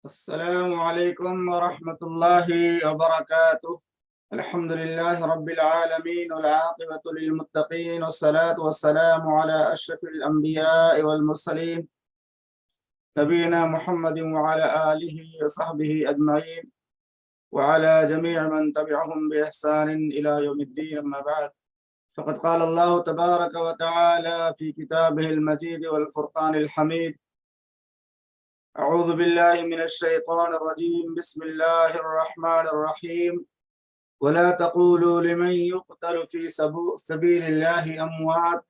السلام عليكم ورحمة الله وبركاته. الحمد لله رب العالمين والعاقبة للمتقين والصلاة والسلام على أشرف الأنبياء والمرسلين نبينا محمد وعلى آله وصحبه أجمعين وعلى جميع من تبعهم بإحسان إلى يوم الدين. أما بعد، فقد قال الله تبارك وتعالى في كتابه المجيد والفرقان الحميد: أعوذ بالله من الشيطان الرجيم. بسم الله الرحمن الرحيم. ولا تقولوا لمن يقتل في سبيل الله أموات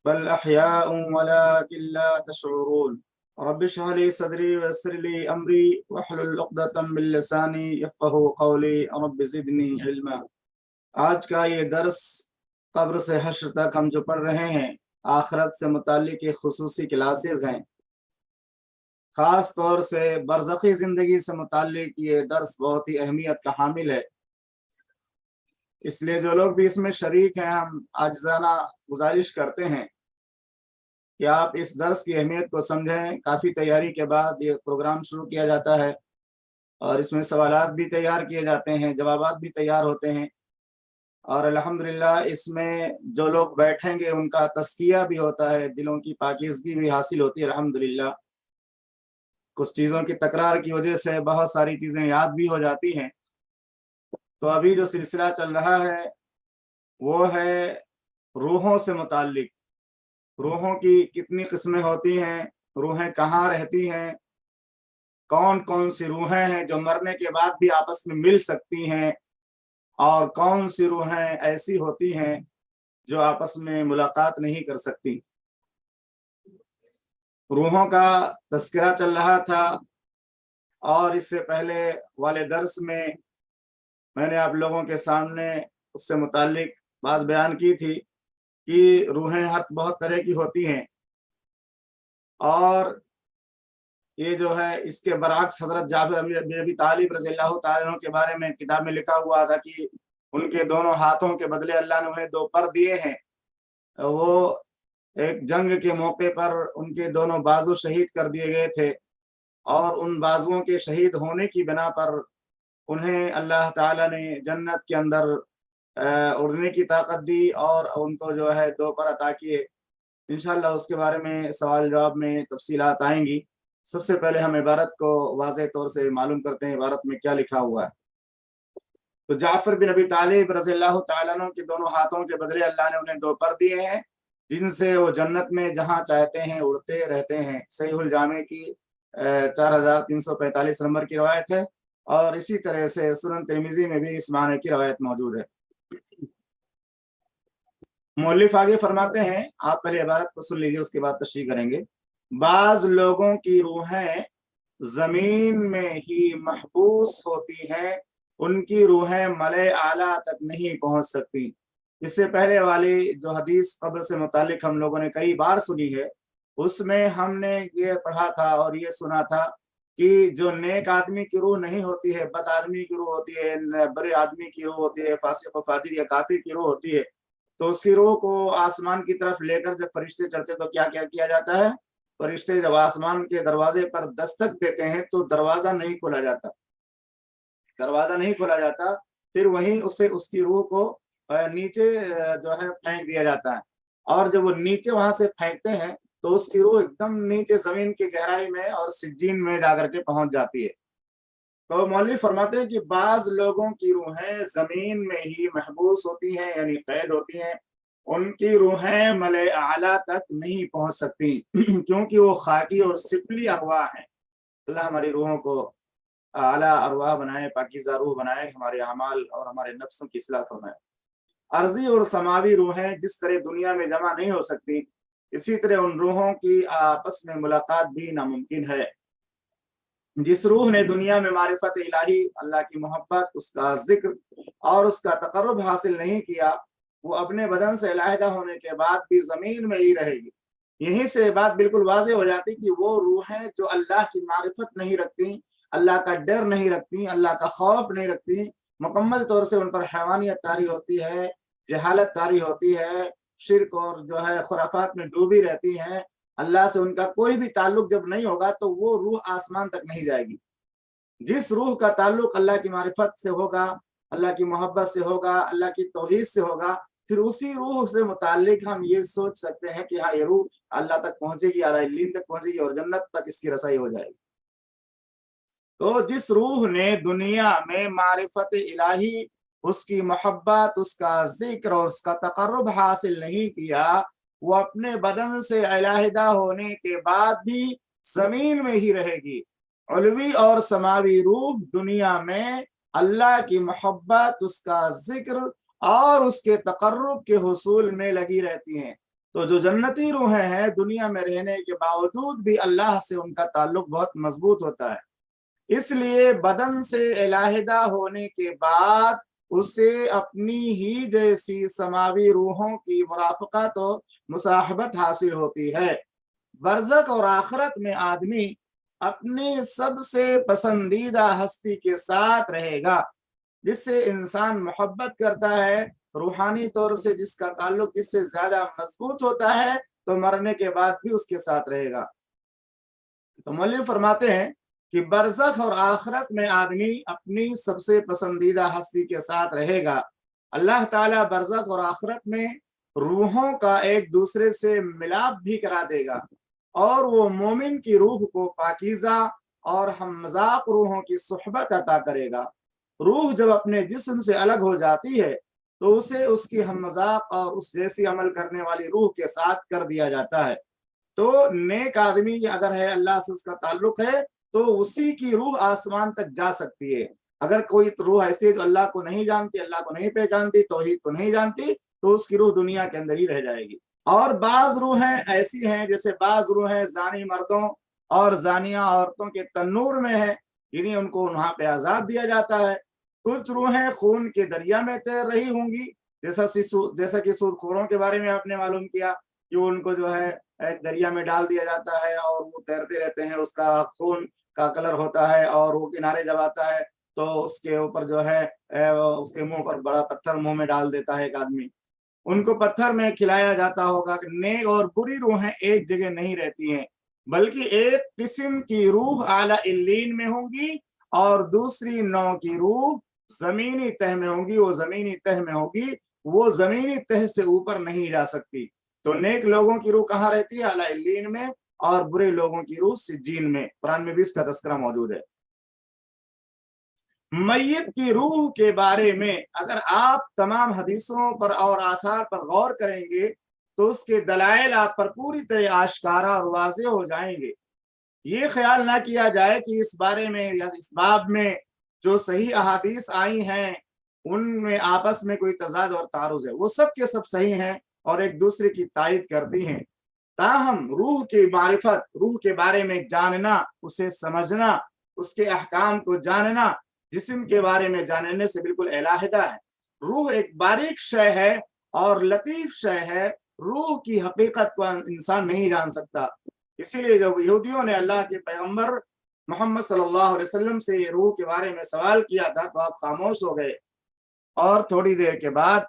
بل أحياء ولكن لا تشعرون. رب اشرح لي صدري ويسر لي أمري واحلل عقدة من لساني يفقهوا قولي رب زدني علما. آج کا یہ درس قبر سے حشر تک ہم جو پڑھ رہے ہیں، آخرت سے متعلق خصوصی کلاسز ہیں. خاص طور سے برزخی زندگی سے متعلق یہ درس بہت ہی اہمیت کا حامل ہے. اس لیے جو لوگ بھی اس میں شریک ہیں، ہم عاجزانہ گزارش کرتے ہیں کہ آپ اس درس کی اہمیت کو سمجھیں. کافی تیاری کے بعد یہ پروگرام شروع کیا جاتا ہے اور اس میں سوالات بھی تیار کیے جاتے ہیں، جوابات بھی تیار ہوتے ہیں، اور الحمدللہ اس میں جو لوگ بیٹھیں گے ان کا تزکیہ بھی ہوتا ہے، دلوں کی پاکیزگی بھی حاصل ہوتی ہے الحمدللہ. کچھ چیزوں کی تکرار کی وجہ سے بہت ساری چیزیں یاد بھی ہو جاتی ہیں. تو ابھی جو سلسلہ چل رہا ہے وہ ہے روحوں سے متعلق. روحوں کی کتنی قسمیں ہوتی ہیں، روحیں کہاں رہتی ہیں، کون کون سی روحیں ہیں جو مرنے کے بعد بھی آپس میں مل سکتی ہیں، اور کون سی روحیں ایسی ہوتی ہیں جو آپس میں ملاقات نہیں کر سکتی. روحوں کا تذکرہ چل رہا تھا، اور اس سے پہلے والے درس میں نے آپ لوگوں کے سامنے اس سے متعلق بات بیان کی تھی کہ روحیں بہت طرح کی ہوتی ہیں، اور یہ جو ہے اس کے برعکس حضرت جعفر بن ابی طالب رضی اللہ تعالیٰ عنہ کے بارے میں کتاب میں لکھا ہوا تھا کہ ان کے دونوں ہاتھوں کے بدلے اللہ نے انہیں 2 پر دیے ہیں. وہ ایک جنگ کے موقع پر ان کے دونوں بازو شہید کر دیے گئے تھے، اور ان بازوؤں کے شہید ہونے کی بنا پر انہیں اللہ تعالیٰ نے جنت کے اندر اڑنے کی طاقت دی اور ان کو جو ہے 2 پر عطا کیے. انشاءاللہ اس کے بارے میں سوال جواب میں تفصیلات آئیں گی. سب سے پہلے ہم عبارت کو واضح طور سے معلوم کرتے ہیں عبارت میں کیا لکھا ہوا ہے. تو جعفر بن ابی طالب رضی اللہ تعالیٰ عنہ کے دونوں ہاتھوں کے بدلے اللہ نے انہیں 2 پر دیے ہیں جن سے وہ جنت میں جہاں چاہتے ہیں اڑتے رہتے ہیں. صحیح الجامع کی 4345 نمبر کی روایت ہے، اور اسی طرح سے سنن ترمذی میں بھی اس معنی کی روایت موجود ہے. مؤلف آگے فرماتے ہیں، آپ پہلے عبارت کو سن لیجیے، اس کے بعد تشریح کریں گے. بعض لوگوں کی روحیں زمین میں ہی محبوس ہوتی ہیں، ان کی روحیں ملائے اعلیٰ تک نہیں پہنچ سکتی. اس سے پہلے والی جو حدیث قبر سے متعلق ہم لوگوں نے کئی بار سنی ہے، اس میں ہم نے یہ پڑھا تھا اور یہ سنا تھا کہ جو نیک آدمی کی روح نہیں ہوتی ہے، بد آدمی کی روح ہوتی ہے، برے آدمی کی روح ہوتی ہے، فاسق و فاجر یا کافر کی روح ہوتی ہے، تو اس کی روح کو آسمان کی طرف لے کر جب فرشتے چڑھتے تو کیا کیا جاتا ہے؟ فرشتے جب آسمان کے دروازے پر دستک دیتے ہیں تو دروازہ نہیں کھولا جاتا، پھر وہیں اس کی روح کو نیچے جو ہے پھینک دیا جاتا ہے. اور جب وہ نیچے وہاں سے پھینکتے ہیں تو اس کی روح ایک دم نیچے زمین کی گہرائی میں اور سجین میں جا کر کے پہنچ جاتی ہے. تو مولوی فرماتے ہیں کہ بعض لوگوں کی روحیں زمین میں ہی محبوس ہوتی ہیں، یعنی قید ہوتی ہیں، ان کی روحیں ملائے اعلیٰ تک نہیں پہنچ سکتی کیونکہ وہ خاکی اور سفلی ارواح ہیں. اللہ ہماری روحوں کو اعلیٰ ارواح بنائے، پاکیزہ روح بنائے، ہمارے اعمال اور ہمارے نفسوں کی اصلاح فرمائے. ارضی اور سماوی روحیں جس طرح دنیا میں جمع نہیں ہو سکتی، اسی طرح ان روحوں کی آپس میں ملاقات بھی ناممکن ہے. جس روح نے دنیا میں معرفت الہی، اللہ کی محبت، اس کا ذکر اور اس کا تقرب حاصل نہیں کیا، وہ اپنے بدن سے علیحدہ ہونے کے بعد بھی زمین میں ہی رہے گی. یہیں سے بات بالکل واضح ہو جاتی کہ وہ روحیں جو اللہ کی معرفت نہیں رکھتی، اللہ کا ڈر نہیں رکھتی، اللہ کا خوف نہیں رکھتی، مکمل طور سے ان پر حیوانیت طاری ہوتی ہے، جہالت طاری ہوتی ہے، شرک اور جو ہے خرافات میں ڈوبی رہتی ہیں، اللہ سے ان کا کوئی بھی تعلق جب نہیں ہوگا تو وہ روح آسمان تک نہیں جائے گی۔ جس روح کا تعلق اللہ کی معرفت سے ہوگا، اللہ کی محبت سے ہوگا، اللہ کی توحید سے ہوگا، پھر اسی روح سے متعلق ہم یہ سوچ سکتے ہیں کہ ہاں یہ روح اللہ تک پہنچے گی، اعلیٰ علیین تک پہنچے گی اور جنت تک اس کی رسائی ہو جائے گی۔ تو جس روح نے دنیا میں معرفت الہی، اس کی محبت، اس کا ذکر اور اس کا تقرب حاصل نہیں کیا، وہ اپنے بدن سے علیحدہ ہونے کے بعد بھی زمین میں ہی رہے گی۔ علوی اور سماوی روح دنیا میں اللہ کی محبت، اس کا ذکر اور اس کے تقرب کے حصول میں لگی رہتی ہیں۔ تو جو جنتی روحیں ہیں دنیا میں رہنے کے باوجود بھی اللہ سے ان کا تعلق بہت مضبوط ہوتا ہے۔ اس لیے بدن سے علیحدہ ہونے کے بعد اسے اپنی ہی جیسی سماوی روحوں کی مرافقت و مصاحبت حاصل ہوتی ہے۔ برزخ اور آخرت میں آدمی اپنی سب سے پسندیدہ ہستی کے ساتھ رہے گا، جس سے انسان محبت کرتا ہے، روحانی طور سے جس کا تعلق جس سے زیادہ مضبوط ہوتا ہے، تو مرنے کے بعد بھی اس کے ساتھ رہے گا۔ تو مولوی فرماتے ہیں کہ برزخ اور آخرت میں آدمی اپنی سب سے پسندیدہ ہستی کے ساتھ رہے گا۔ اللہ تعالیٰ برزخ اور آخرت میں روحوں کا ایک دوسرے سے ملاپ بھی کرا دے گا، اور وہ مومن کی روح کو پاکیزہ اور ہم مذاق روحوں کی صحبت عطا کرے گا۔ روح جب اپنے جسم سے الگ ہو جاتی ہے تو اسے اس کی ہم مذاق اور اس جیسی عمل کرنے والی روح کے ساتھ کر دیا جاتا ہے۔ تو نیک آدمی اگر ہے، اللہ سے اس کا تعلق ہے، تو اسی کی روح آسمان تک جا سکتی ہے۔ اگر کوئی روح ایسی ہے جو اللہ کو نہیں جانتی، اللہ کو نہیں پہچانتی، توحید کو نہیں جانتی، تو اس کی روح دنیا کے اندر ہی رہ جائے گی۔ اور بعض روحیں ایسی ہیں، جیسے بعض روحیں زانی مردوں اور زانیہ عورتوں کے تنور میں ہیں، یعنی ان کو وہاں پہ عذاب دیا جاتا ہے۔ کچھ روحیں خون کے دریا میں تیر رہی ہوں گی، جیسا کہ سود خوروں کے بارے میں آپ نے معلوم کیا کہ ان کو جو ہے ایک دریا میں ڈال دیا جاتا ہے اور وہ تیرتے رہتے ہیں، اس کا خون کا کلر ہوتا ہے، اور وہ کنارے جب آتا ہے تو اس کے اوپر جو ہے اس کے منہ پر بڑا پتھر منہ میں ڈال دیتا ہے ایک آدمی۔ ان کو پتھر میں کھلایا جاتا ہوگا کہ نیک اور بری روحیں ایک جگہ نہیں رہتی ہیں، بلکہ ایک قسم کی روح اعلیٰ علیین میں ہوں گی اور دوسری نوع کی روح زمینی تہ میں ہوں گی۔ وہ زمینی تہ میں ہوگی، وہ زمینی تہ سے اوپر نہیں جا سکتی۔ تو نیک لوگوں کی روح کہاں رہتی ہے؟ اعلیٰ علیین میں، اور برے لوگوں کی روح سجین میں۔ قرآن میں بھی اس کا تذکرہ موجود ہے۔ میت کی روح کے بارے میں اگر آپ تمام حدیثوں پر اور آثار پر غور کریں گے تو اس کے دلائل آپ پر پوری طرح آشکارا اور واضح ہو جائیں گے۔ یہ خیال نہ کیا جائے کہ اس بارے میں یا اس باب میں جو صحیح احادیث آئی ہیں ان میں آپس میں کوئی تضاد اور تعارض ہے۔ وہ سب کے سب صحیح ہیں اور ایک دوسرے کی تائید کرتی ہیں، تاہم روح کی معرفت، روح کے بارے میں جاننا، اسے سمجھنا، اس کے احکام کو جاننا جسم کے بارے میں جاننے سے بالکل علیحدہ ہے۔ روح ایک باریک شے ہے اور لطیف شے ہے، روح کی حقیقت کو انسان نہیں جان سکتا۔ اسی لیے جب یہودیوں نے اللہ کے پیغمبر محمد صلی اللہ علیہ وسلم سے یہ روح کے بارے میں سوال کیا تھا تو آپ خاموش ہو گئے، اور تھوڑی دیر کے بعد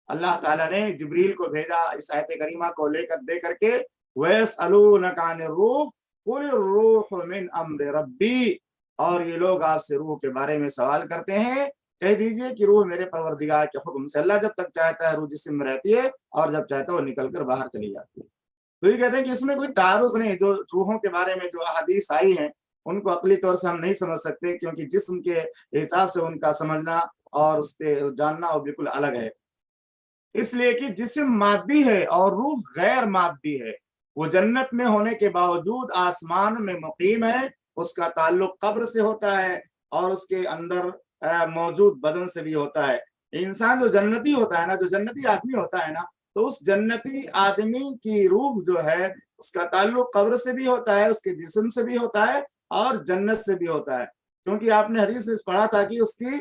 اللہ تعالیٰ نے جبریل کو بھیجا اس آیت کریمہ کو دے کر کے وَيَسْأَلُونَكَ عَنِ الرُّوحِ قُلِ الرُّوحُ مِنْ أَمْرِ رَبِّي، اور یہ لوگ آپ سے روح کے بارے میں سوال کرتے ہیں، کہہ دیجئے کہ روح میرے پروردگار کے حکم سے، اللہ جب تک چاہتا ہے روح جسم میں رہتی ہے اور جب چاہتا ہے وہ نکل کر باہر چلی جاتی ہے۔ تو یہ کہتے ہیں کہ اس میں کوئی تعارض نہیں۔ جو روحوں کے بارے میں جو احادیث آئی ہیں ان کو عقلی طور سے ہم نہیں سمجھ سکتے، کیونکہ جسم کے حساب سے ان کا سمجھنا اور اس کے جاننا وہ بالکل الگ ہے۔ اس لیے کہ جسم مادی ہے اور روح غیر مادی ہے۔ وہ جنت میں ہونے کے باوجود آسمان میں مقیم ہے، اس کا تعلق قبر سے ہوتا ہے اور اس کے اندر موجود بدن سے بھی ہوتا ہے۔ انسان جو جنتی ہوتا ہے نا، جو جنتی آدمی ہوتا ہے نا، تو اس جنتی آدمی کی روح جو ہے اس کا تعلق قبر سے بھی ہوتا ہے، اس کے جسم سے بھی ہوتا ہے اور جنت سے بھی ہوتا ہے، کیونکہ آپ نے حدیث میں پڑھا تھا کہ اس کی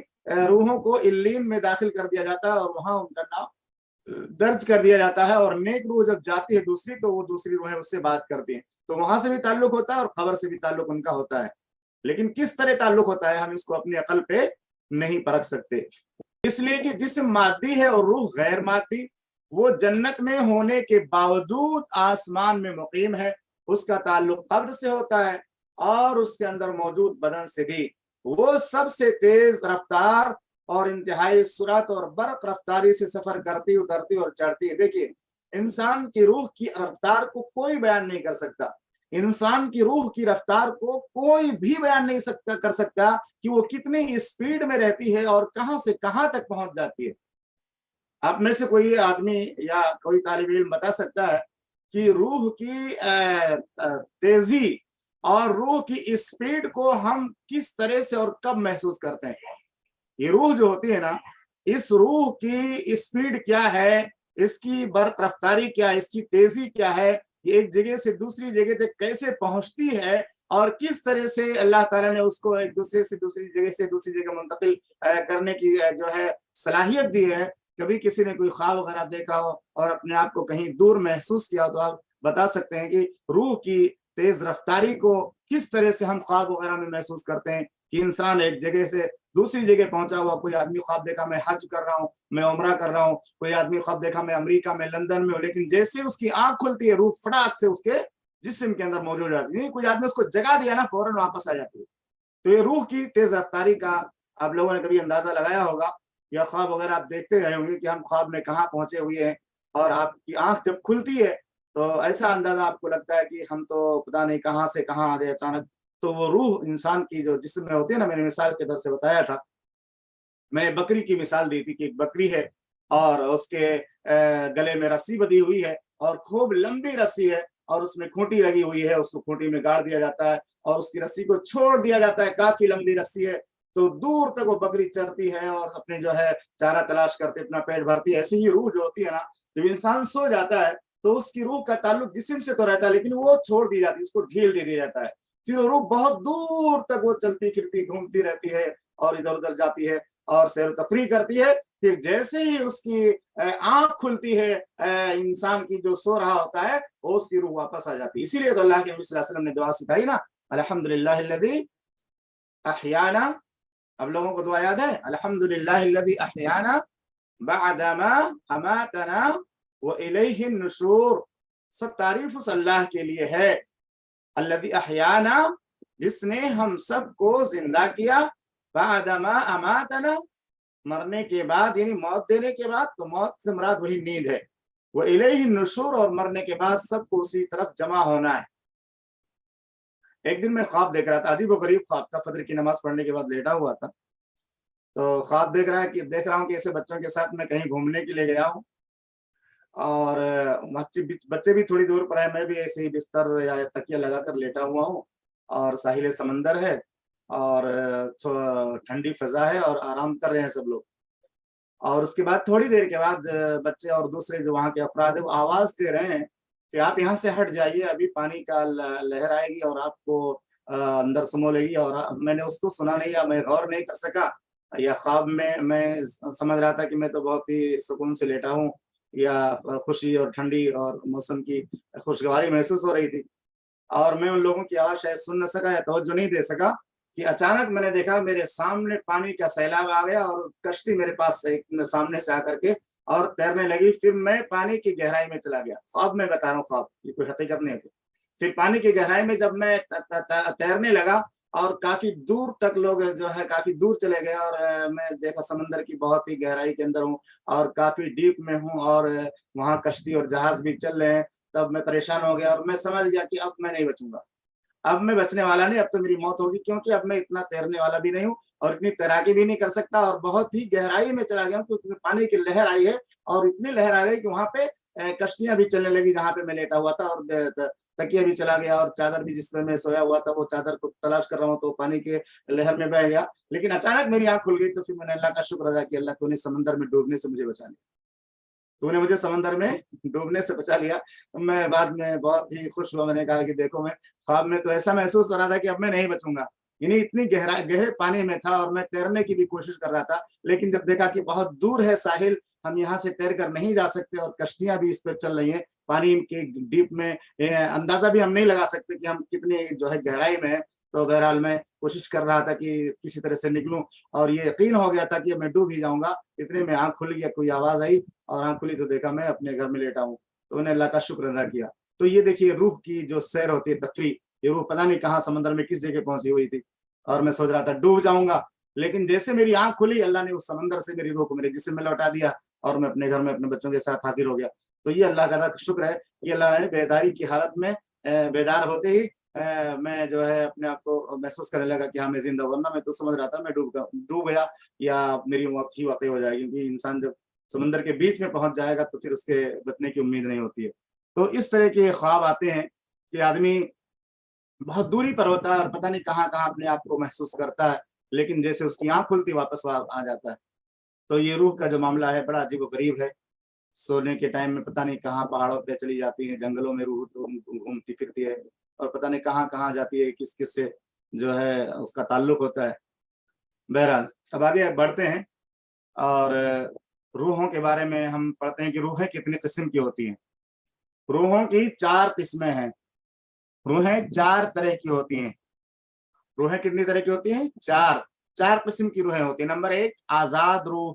روحوں کو علین میں داخل کر دیا جاتا ہے اور وہاں ان کا نام درج کر دیا جاتا ہے، اور نیک روح جب جاتی ہے دوسری تو وہ دوسری روحیں اس سے بات کرتی ہیں، تو وہاں سے بھی تعلق ہوتا ہے اور قبر سے بھی تعلق ان کا ہوتا ہے۔ لیکن کس طرح تعلق ہوتا ہے ہم اس کو اپنی عقل پہ نہیں پرکھ سکتے، اس لیے کہ جسم مادی ہے اور روح غیر مادی۔ وہ جنت میں ہونے کے باوجود آسمان میں مقیم ہے، اس کا تعلق قبر سے ہوتا ہے اور اس کے اندر موجود بدن سے بھی۔ وہ سب سے تیز رفتار اور انتہائی سرعت اور برق رفتاری سے سفر کرتی، اترتی اور چڑھتی ہے۔ دیکھیے، انسان کی روح کی رفتار کو کوئی بیان نہیں کر سکتا، انسان کی روح کی رفتار کو کوئی بھی بیان نہیں کر سکتا کہ وہ کتنی اسپیڈ میں رہتی ہے اور کہاں سے کہاں تک پہنچ جاتی ہے۔ آپ میں سے کوئی آدمی یا کوئی طالب علم بتا سکتا ہے کہ روح کی تیزی اور روح کی اسپیڈ کو ہم کس طرح سے اور کب محسوس کرتے ہیں؟ یہ روح جو ہوتی ہے نا، اس روح کی اسپیڈ کیا ہے، اس کی برق رفتاری کیا ہے، اس کی تیزی کیا ہے، یہ ایک جگہ سے دوسری جگہ تک کیسے پہنچتی ہے اور کس طرح سے اللہ تعالیٰ نے اس کو ایک دوسرے سے دوسری جگہ سے دوسری جگہ منتقل کرنے کی جو ہے صلاحیت دی ہے۔ کبھی کسی نے کوئی خواب وغیرہ دیکھا ہو اور اپنے آپ کو کہیں دور محسوس کیا تو آپ بتا سکتے ہیں کہ روح کی تیز رفتاری کو کس طرح سے ہم خواب وغیرہ میں محسوس کرتے ہیں کہ انسان ایک جگہ سے دوسری جگہ پہنچا ہوا۔ کوئی آدمی خواب دیکھا میں حج کر رہا ہوں، میں عمرہ کر رہا ہوں، کوئی آدمی خواب دیکھا میں امریکہ میں لندن میں ہوں، لیکن جیسے اس کی آنکھ کھلتی ہے روح فٹاک سے اس کے جسم کے اندر موجود جاتی ہے۔ کوئی آدمی اس کو جگا دیا نا فوراً واپس آ جاتی ہے۔ تو یہ روح کی تیز رفتاری کا آپ لوگوں نے کبھی اندازہ لگایا ہوگا، یا خواب وغیرہ آپ دیکھتے رہے ہوں گے کہ ہم خواب میں کہاں پہنچے ہوئے ہیں، اور آپ کی آنکھ جب کھلتی ہے تو ایسا اندازہ آپ کو لگتا ہے کہ ہم تو پتہ نہیں کہاں سے کہاں آ گئے اچانک۔ تو وہ روح انسان کی جو جسم میں ہوتی ہے نا، میں نے مثال کے طور سے بتایا تھا، میں نے بکری کی مثال دی تھی کہ ایک بکری ہے اور اس کے گلے میں رسی بندھی ہوئی ہے اور خوب لمبی رسی ہے اور اس میں کھوٹی لگی ہوئی ہے، اس کو کھوٹی میں گاڑ دیا جاتا ہے اور اس کی رسی کو چھوڑ دیا جاتا ہے، کافی لمبی رسی ہے تو دور تک وہ بکری چرتی ہے اور اپنے جو ہے چارہ تلاش کرتے اپنا پیٹ بھرتی ہے۔ ایسی ہی روح جو ہوتی ہے نا، جب انسان سو جاتا ہے تو اس کی روح کا تعلق جسم سے تو رہتا ہے لیکن وہ چھوڑ دی جاتی ہے، اس کو ڈھیل دے دیا جاتا ہے، پھر وہ روح بہت دور تک وہ چلتی پھرتی گھومتی رہتی ہے اور ادھر ادھر جاتی ہے اور سیر و تفریح کرتی ہے۔ پھر جیسے ہی اس کی آنکھ کھلتی ہے، انسان کی جو سو رہا ہوتا ہے، وہ اس کی روح واپس آ جاتی ہے۔ اسی لیے تو اللہ کے نبی صلی اللہ علیہ وسلم نے دعا سکھائی نا، الحمدللہ الذی احیانا۔ اب لوگوں کو دعا یاد ہے، الحمدللہ الذی احیانا بعدما اماتنا والیہ النشور۔ سب تعریف اس اللہ کے لیے ہے، الذی احیانا، جس نے ہم سب کو زندہ کیا، بعدما اماتنا، مرنے کے بعد یعنی موت دینے کے بعد، تو موت سے مراد وہی نیند ہے، والیہ النشور، اور مرنے کے بعد سب کو اسی طرف جمع ہونا ہے۔ ایک دن میں خواب دیکھ رہا تھا، عجیب و غریب خواب تھا، فجر کی نماز پڑھنے کے بعد لیٹا ہوا تھا تو خواب دیکھ رہا ہوں کہ ایسے بچوں کے ساتھ میں کہیں گھومنے کے لیے گیا ہوں اور بچے بھی تھوڑی دور پر ہے، میں بھی ایسے ہی بستر یا تکیہ لگا کر لیٹا ہوا ہوں اور ساحل سمندر ہے اور ٹھنڈی فضا ہے اور آرام کر رہے ہیں سب لوگ۔ اور اس کے بعد تھوڑی دیر کے بعد بچے اور دوسرے جو وہاں کے افراد ہیں وہ آواز دے رہے ہیں کہ آپ یہاں سے ہٹ جائیے، ابھی پانی کا لہر آئے گی اور آپ کو اندر سمو لے گی۔ اور میں نے اس کو سنا نہیں یا میں غور نہیں کر سکا، یا خواب میں سمجھ رہا تھا کہ میں تو بہت ہی سکون سے لیٹا ہوں یا خوشی اور ٹھنڈی اور موسم کی خوشگواری محسوس ہو رہی تھی، اور میں ان لوگوں کی آواز شاید سن نہ سکا یا توجہ نہیں دے سکا کہ اچانک میں نے دیکھا میرے سامنے پانی کا سیلاب آ گیا اور کشتی میرے پاس سامنے سے آ کر کے اور تیرنے لگی۔ پھر میں پانی کی گہرائی میں چلا گیا، خواب میں بتا رہا ہوں، خواب یہ کوئی حقیقت نہیں ہے۔ پھر پانی کی گہرائی میں جب میں تیرنے لگا اور کافی دور تک لوگ جو ہے کافی دور چلے گئے اور میں دیکھا سمندر کی بہت ہی گہرائی کے اندر ہوں اور کافی ڈیپ میں ہوں اور وہاں کشتی اور جہاز بھی چل رہے ہیں، تب میں پریشان ہو گیا اور میں سمجھ گیا کہ اب میں نہیں بچوں گا، اب میں بچنے والا نہیں، اب تو میری موت ہوگی، کیونکہ اب میں اتنا تیرنے والا بھی نہیں ہوں اور اتنی تیراکی بھی نہیں کر سکتا اور بہت ہی گہرائی میں چلا گیا ہوں کیونکہ پانی کی لہر آئی ہے اور اتنی لہر آ گئی کہ وہاں پہ کشتیاں بھی چلنے لگی جہاں پہ میں لیٹا ہوا تھا، اور تکیہ بھی چلا گیا اور چادر بھی جس میں سویا ہوا تھا وہ چادر کو تلاش کر رہا ہوں تو پانی کے لہر میں بہ گیا۔ لیکن اچانک میری آنکھ کھل گئی تو پھر میں نے اللہ کا شکر ادا کیا، اللہ تو نے سمندر میں ڈوبنے سے مجھے بچا لیا، تو نے مجھے سمندر میں ڈوبنے سے بچا لیا۔ میں بعد میں بہت ہی خوش ہوا، میں نے کہا کہ دیکھو میں خواب میں تو ایسا محسوس ہو رہا تھا کہ اب میں نہیں بچوں گا، یعنی اتنی گہرے پانی میں تھا اور میں تیرنے کی بھی کوشش کر رہا تھا، لیکن جب دیکھا کہ بہت دور ہے ساحل، ہم یہاں سے تیر کر نہیں جا سکتے اور کشتیاں بھی اس پہ چل رہی ہیں پانی کے ڈیپ میں، اندازہ بھی ہم نہیں لگا سکتے کہ ہم کتنی جو ہے گہرائی میں ہیں، تو بہرحال میں کوشش کر رہا تھا کہ کسی طرح سے نکلوں، اور یہ یقین ہو گیا تھا کہ میں ڈوب ہی جاؤں گا۔ اتنے میں آنکھ کھل گیا، کوئی آواز آئی اور آنکھ کھلی تو دیکھا میں اپنے گھر میں لیٹا ہوں، تو میں نے اللہ کا شکر ادا کیا۔ تو یہ دیکھیے روح کی جو سیر ہوتی ہے، تفریح، یہ روح پتہ نہیں کہاں سمندر میں کس جگہ پہنچی ہوئی تھی، اور میں سوچ رہا تھا ڈوب جاؤں گا، لیکن جیسے میری آنکھ کھلی اللہ نے اس سمندر سے میری روح کو میرے جسم میں لوٹا دیا، اور میں اپنے گھر میں اپنے بچوں کے ساتھ حاضر ہو گیا۔ تو یہ اللہ کا شکر ہے کہ اللہ نے بیداری کی حالت میں بیدار ہوتے ہی میں جو ہے اپنے آپ کو محسوس کرنے لگا کہ ہاں میں زندہ، ورنہ میں تو سمجھ رہا تھا میں ڈوب گیا یا میری موت ہی واقع ہو جائے گی، کیونکہ انسان جب سمندر کے بیچ میں پہنچ جائے گا تو پھر اس کے بچنے کی امید نہیں ہوتی ہے۔ تو اس طرح کے خواب آتے ہیں کہ آدمی بہت دوری پر ہوتا ہے اور پتہ نہیں کہاں کہاں اپنے آپ کو محسوس کرتا ہے، لیکن جیسے اس کی آنکھ کھلتی واپس آ جاتا ہے۔ تو یہ روح کا جو معاملہ ہے بڑا عجیب و غریب ہے۔ سونے کے ٹائم میں پتہ نہیں کہاں پہاڑوں پہ چلی جاتی ہیں، جنگلوں میں روح گھومتی پھرتی ہے، اور پتہ نہیں کہاں کہاں جاتی ہے، کس کس سے جو ہے اس کا تعلق ہوتا ہے۔ بہرحال اب آگے بڑھتے ہیں، اور روحوں کے بارے میں ہم پڑھتے ہیں کہ روحیں کتنے قسم کی ہوتی ہیں۔ روحوں کی 4 قسمیں ہیں۔ روحیں 4 طرح کی ہوتی ہیں۔ روحیں کتنی طرح کی ہوتی ہیں؟ 4 قسم کی روحیں ہوتی ہیں۔ نمبر 1 آزاد روح،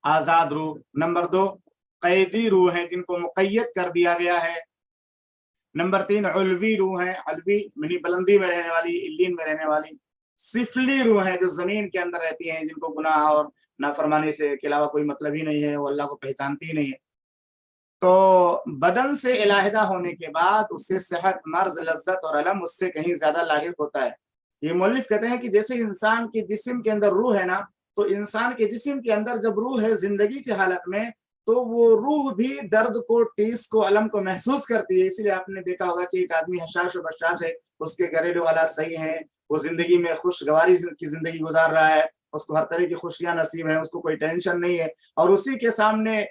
آزاد روح۔ نمبر 2 قیدی روح ہیں جن کو مقید کر دیا گیا ہے۔ نمبر 3 علوی روح ہیں، علوی یعنی بلندی میں رہنے والی، علین میں رہنے والی۔ سفلی روح ہیں جو زمین کے اندر رہتی ہیں، جن کو گناہ اور نافرمانی سے کے علاوہ کوئی مطلب ہی نہیں ہے، وہ اللہ کو پہچانتی ہی نہیں ہے۔ تو بدن سے علیحدہ ہونے کے بعد اس سے صحت، مرض، لذت اور علم اس سے کہیں زیادہ لاحق ہوتا ہے۔ یہ مؤلف کہتے ہیں کہ جیسے انسان کے جسم کے اندر روح ہے نا، تو انسان کے جسم کے اندر جب روح ہے زندگی کی حالت میں، تو وہ روح بھی درد کو، ٹیس کو، علم کو محسوس کرتی ہے۔ اسی لیے آپ نے دیکھا ہوگا کہ ایک آدمی حشاش و بشاش ہے، اس کے گھریلو حالات صحیح ہیں، وہ زندگی میں خوشگواری کی زندگی گزار رہا ہے، اس کو ہر طرح کی خوشیاں نصیب ہیں، اس کو کوئی ٹینشن نہیں ہے، اور اسی کے سامنے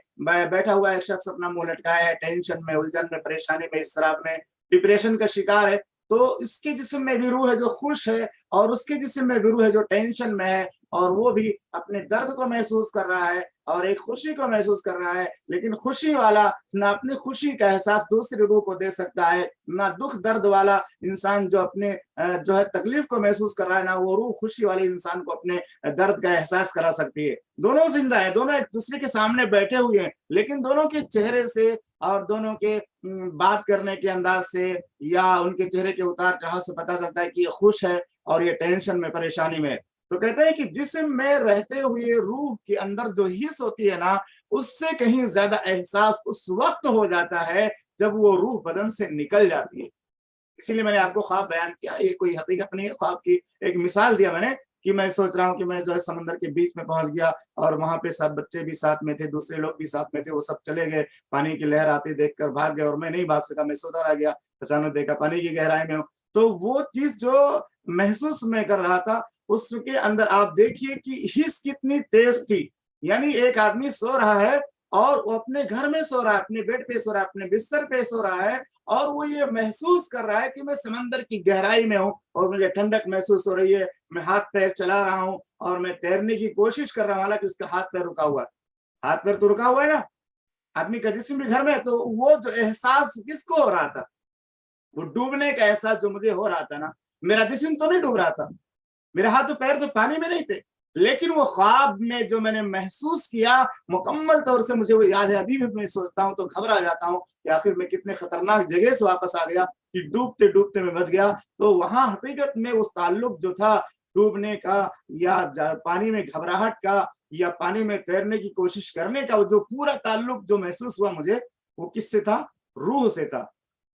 بیٹھا ہوا ایک شخص اپنا منہ لٹکایا ہے، ٹینشن میں، الجھن میں، پریشانی میں، اضطراب میں، ڈپریشن کا شکار ہے۔ تو اس کے جسم میں بھی روح ہے جو خوش ہے، اور اس کے جسم میں بھی روح ہے جو ٹینشن میں ہے، اور وہ بھی اپنے درد کو محسوس کر رہا ہے اور ایک خوشی کو محسوس کر رہا ہے، لیکن خوشی والا نہ اپنی خوشی کا احساس دوسری روح کو دے سکتا ہے، نہ دکھ درد والا انسان جو اپنے جو ہے تکلیف کو محسوس کر رہا ہے، نہ وہ روح خوشی والے انسان کو اپنے درد کا احساس کرا سکتی ہے۔ دونوں زندہ ہیں، دونوں ایک دوسرے کے سامنے بیٹھے ہوئے ہیں، لیکن دونوں کے چہرے سے اور دونوں کے بات کرنے کے انداز سے یا ان کے چہرے کے اتار چڑھاؤ سے پتہ چلتا ہے کہ یہ خوش ہے اور یہ ٹینشن میں، پریشانی میں ہے۔ تو کہتے ہیں کہ جسم میں رہتے ہوئے روح کے اندر جو حص ہوتی ہے نا، اس سے کہیں زیادہ احساس اس وقت ہو جاتا ہے جب وہ روح بدن سے نکل جاتی ہے۔ اسی لیے میں نے آپ کو خواب بیان کیا، یہ کوئی حقیقت نہیں ہے، خواب کی ایک مثال دیا میں نے کہ میں سوچ رہا ہوں کہ میں جو ہے سمندر کے بیچ میں پہنچ گیا، اور وہاں پہ سب بچے بھی ساتھ میں تھے، دوسرے لوگ بھی ساتھ میں تھے، وہ سب چلے گئے، پانی کی لہر آتی دیکھ کر بھاگ گئے، اور میں نہیں بھاگ سکا، میں سوتا رہ گیا، اچانک دیکھا پانی کی گہرائی میں ہوں۔ تو وہ چیز جو محسوس میں کر رہا تھا، اس کے اندر آپ دیکھیے کہ حس کتنی تیز تھی۔ یعنی ایک آدمی سو رہا ہے اور وہ اپنے گھر میں سو رہا ہے، اپنے بیڈ پہ سو رہا ہے، اپنے بستر پہ سو رہا ہے، اور وہ یہ محسوس کر رہا ہے کہ میں سمندر کی گہرائی میں ہوں اور مجھے ٹھنڈک محسوس ہو رہی ہے، میں ہاتھ پیر چلا رہا ہوں اور میں تیرنے کی کوشش کر رہا ہوں، حالانکہ اس کا ہاتھ پیر رکا ہوا ہے۔ ہاتھ پیر تو رکا ہوا ہے نا، آدمی کا جسم بھی گھر میں ہے، تو وہ جو احساس کس کو ہو رہا تھا؟ وہ ڈوبنے کا احساس جو مجھے ہو رہا تھا نا، میرا جسم تو نہیں ڈوب رہا تھا، میرے ہاتھ و پیر تو پانی میں نہیں تھے، لیکن وہ خواب میں جو میں نے محسوس کیا مکمل طور سے مجھے وہ یاد ہے۔ ابھی بھی میں سوچتا ہوں تو گھبرا جاتا ہوں کہ آخر میں کتنے خطرناک جگہ سے واپس آ گیا کہ ڈوبتے ڈوبتے میں بچ گیا۔ تو وہاں حقیقت میں اس تعلق جو تھا ڈوبنے کا یا پانی میں گھبراہٹ کا یا پانی میں تیرنے کی کوشش کرنے کا، وہ جو پورا تعلق جو محسوس ہوا مجھے، وہ کس سے تھا؟ روح سے تھا۔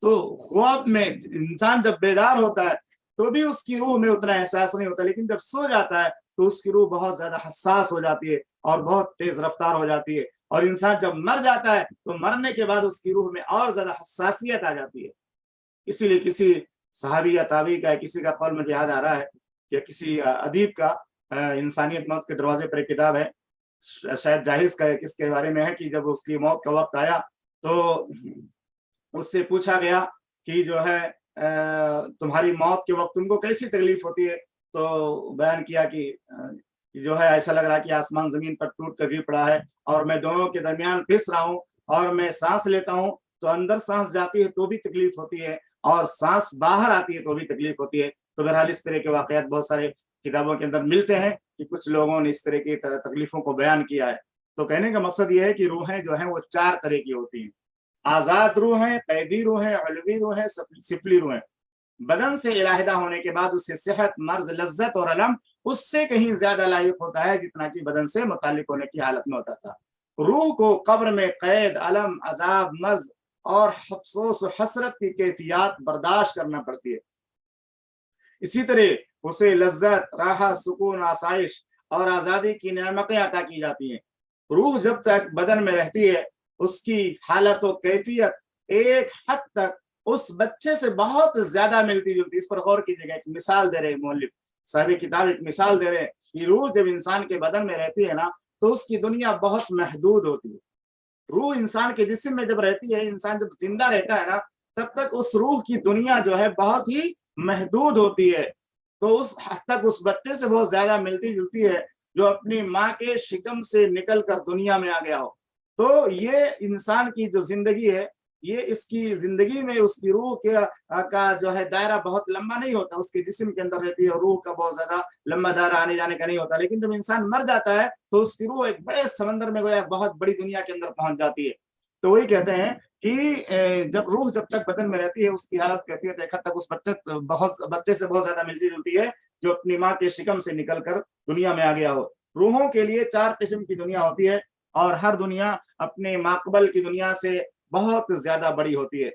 تو خواب میں انسان جب بیدار ہوتا ہے تو بھی اس کی روح میں اتنا احساس نہیں ہوتا، لیکن جب سو جاتا ہے تو اس کی روح بہت زیادہ حساس ہو جاتی ہے اور بہت تیز رفتار ہو جاتی ہے، اور انسان جب مر جاتا ہے تو مرنے کے بعد اس کی روح میں اور زیادہ حساسیت آ جاتی ہے۔ اسی لیے کسی صحابی یا تابعی کا کسی کا قول مجھے یاد آ رہا ہے کہ کسی ادیب کا انسانیت موت کے دروازے پر ایک کتاب ہے، شاید جاہز کا کس کے بارے میں ہے، کہ جب اس کی موت کا وقت آیا تو اس سے پوچھا گیا کہ جو ہے تمہاری موت کے وقت تم کو کیسی تکلیف ہوتی ہے؟ تو بیان کیا کہ جو ہے ایسا لگ رہا ہے کہ آسمان زمین پر ٹوٹ کر گر پڑا ہے، اور میں دونوں کے درمیان پھنس رہا ہوں، اور میں سانس لیتا ہوں تو اندر سانس جاتی ہے تو بھی تکلیف ہوتی ہے، اور سانس باہر آتی ہے تو بھی تکلیف ہوتی ہے۔ تو بہرحال اس طرح کے واقعات بہت سارے کتابوں کے اندر ملتے ہیں کہ کچھ لوگوں نے اس طرح کی تکلیفوں کو بیان کیا ہے۔ تو کہنے کا مقصد یہ ہے کہ روحیں جو ہیں وہ 4 طرح کی ہوتی ہیں، آزاد روح ہیں، قیدی روح ہیں، علوی روح ہیں، سفلی روح ہیں۔ بدن سے علیحدہ ہونے کے بعد اس سے صحت، مرض، لذت اور علم اس سے کہیں زیادہ لاحق ہوتا ہے جتنا کہ بدن سے متعلق ہونے کی حالت میں ہوتا تھا۔ روح کو قبر میں قید، علم، عذاب، مرض اور افسوس و حسرت کی کیفیات برداشت کرنا پڑتی ہے۔ اسی طرح اسے لذت، راحت، سکون، آسائش اور آزادی کی نعمتیں عطا کی جاتی ہیں۔ روح جب تک بدن میں رہتی ہے اس کی حالت و کیفیت ایک حد تک اس بچے سے بہت زیادہ ملتی جلتی۔ اس پر غور کیجیے گا، ایک مثال دے رہے مؤلف صاحب کتاب، ایک مثال دے رہے ہیں کہ روح جب انسان کے بدن میں رہتی ہے نا تو اس کی دنیا بہت محدود ہوتی ہے۔ روح انسان کے جسم میں جب رہتی ہے، انسان جب زندہ رہتا ہے نا تب تک اس روح کی دنیا جو ہے بہت ہی محدود ہوتی ہے۔ تو اس حد تک اس بچے سے بہت زیادہ ملتی جلتی ہے جو اپنی ماں کے شکم سے نکل کر دنیا میں آ گیا ہو۔ تو یہ انسان کی جو زندگی ہے، یہ اس کی زندگی میں اس کی روح کا جو ہے دائرہ بہت لمبا نہیں ہوتا، اس کے جسم کے اندر رہتی ہے، روح کا بہت زیادہ لمبا دائرہ آنے جانے کا نہیں ہوتا۔ لیکن جب انسان مر جاتا ہے تو اس کی روح ایک بڑے سمندر میں گویا بہت بڑی دنیا کے اندر پہنچ جاتی ہے۔ تو وہی کہتے ہیں کہ جب تک بدن میں رہتی ہے اس کی حالت کہتی ہے ایک حد تک اس بچے سے بہت زیادہ ملتی جلتی ہے جو اپنی ماں کے شکم سے نکل کر دنیا میں آ گیا ہو۔ روحوں کے لیے 4 قسم کی دنیا ہوتی ہے اور ہر دنیا اپنے ماقبل کی دنیا سے بہت زیادہ بڑی ہوتی ہے۔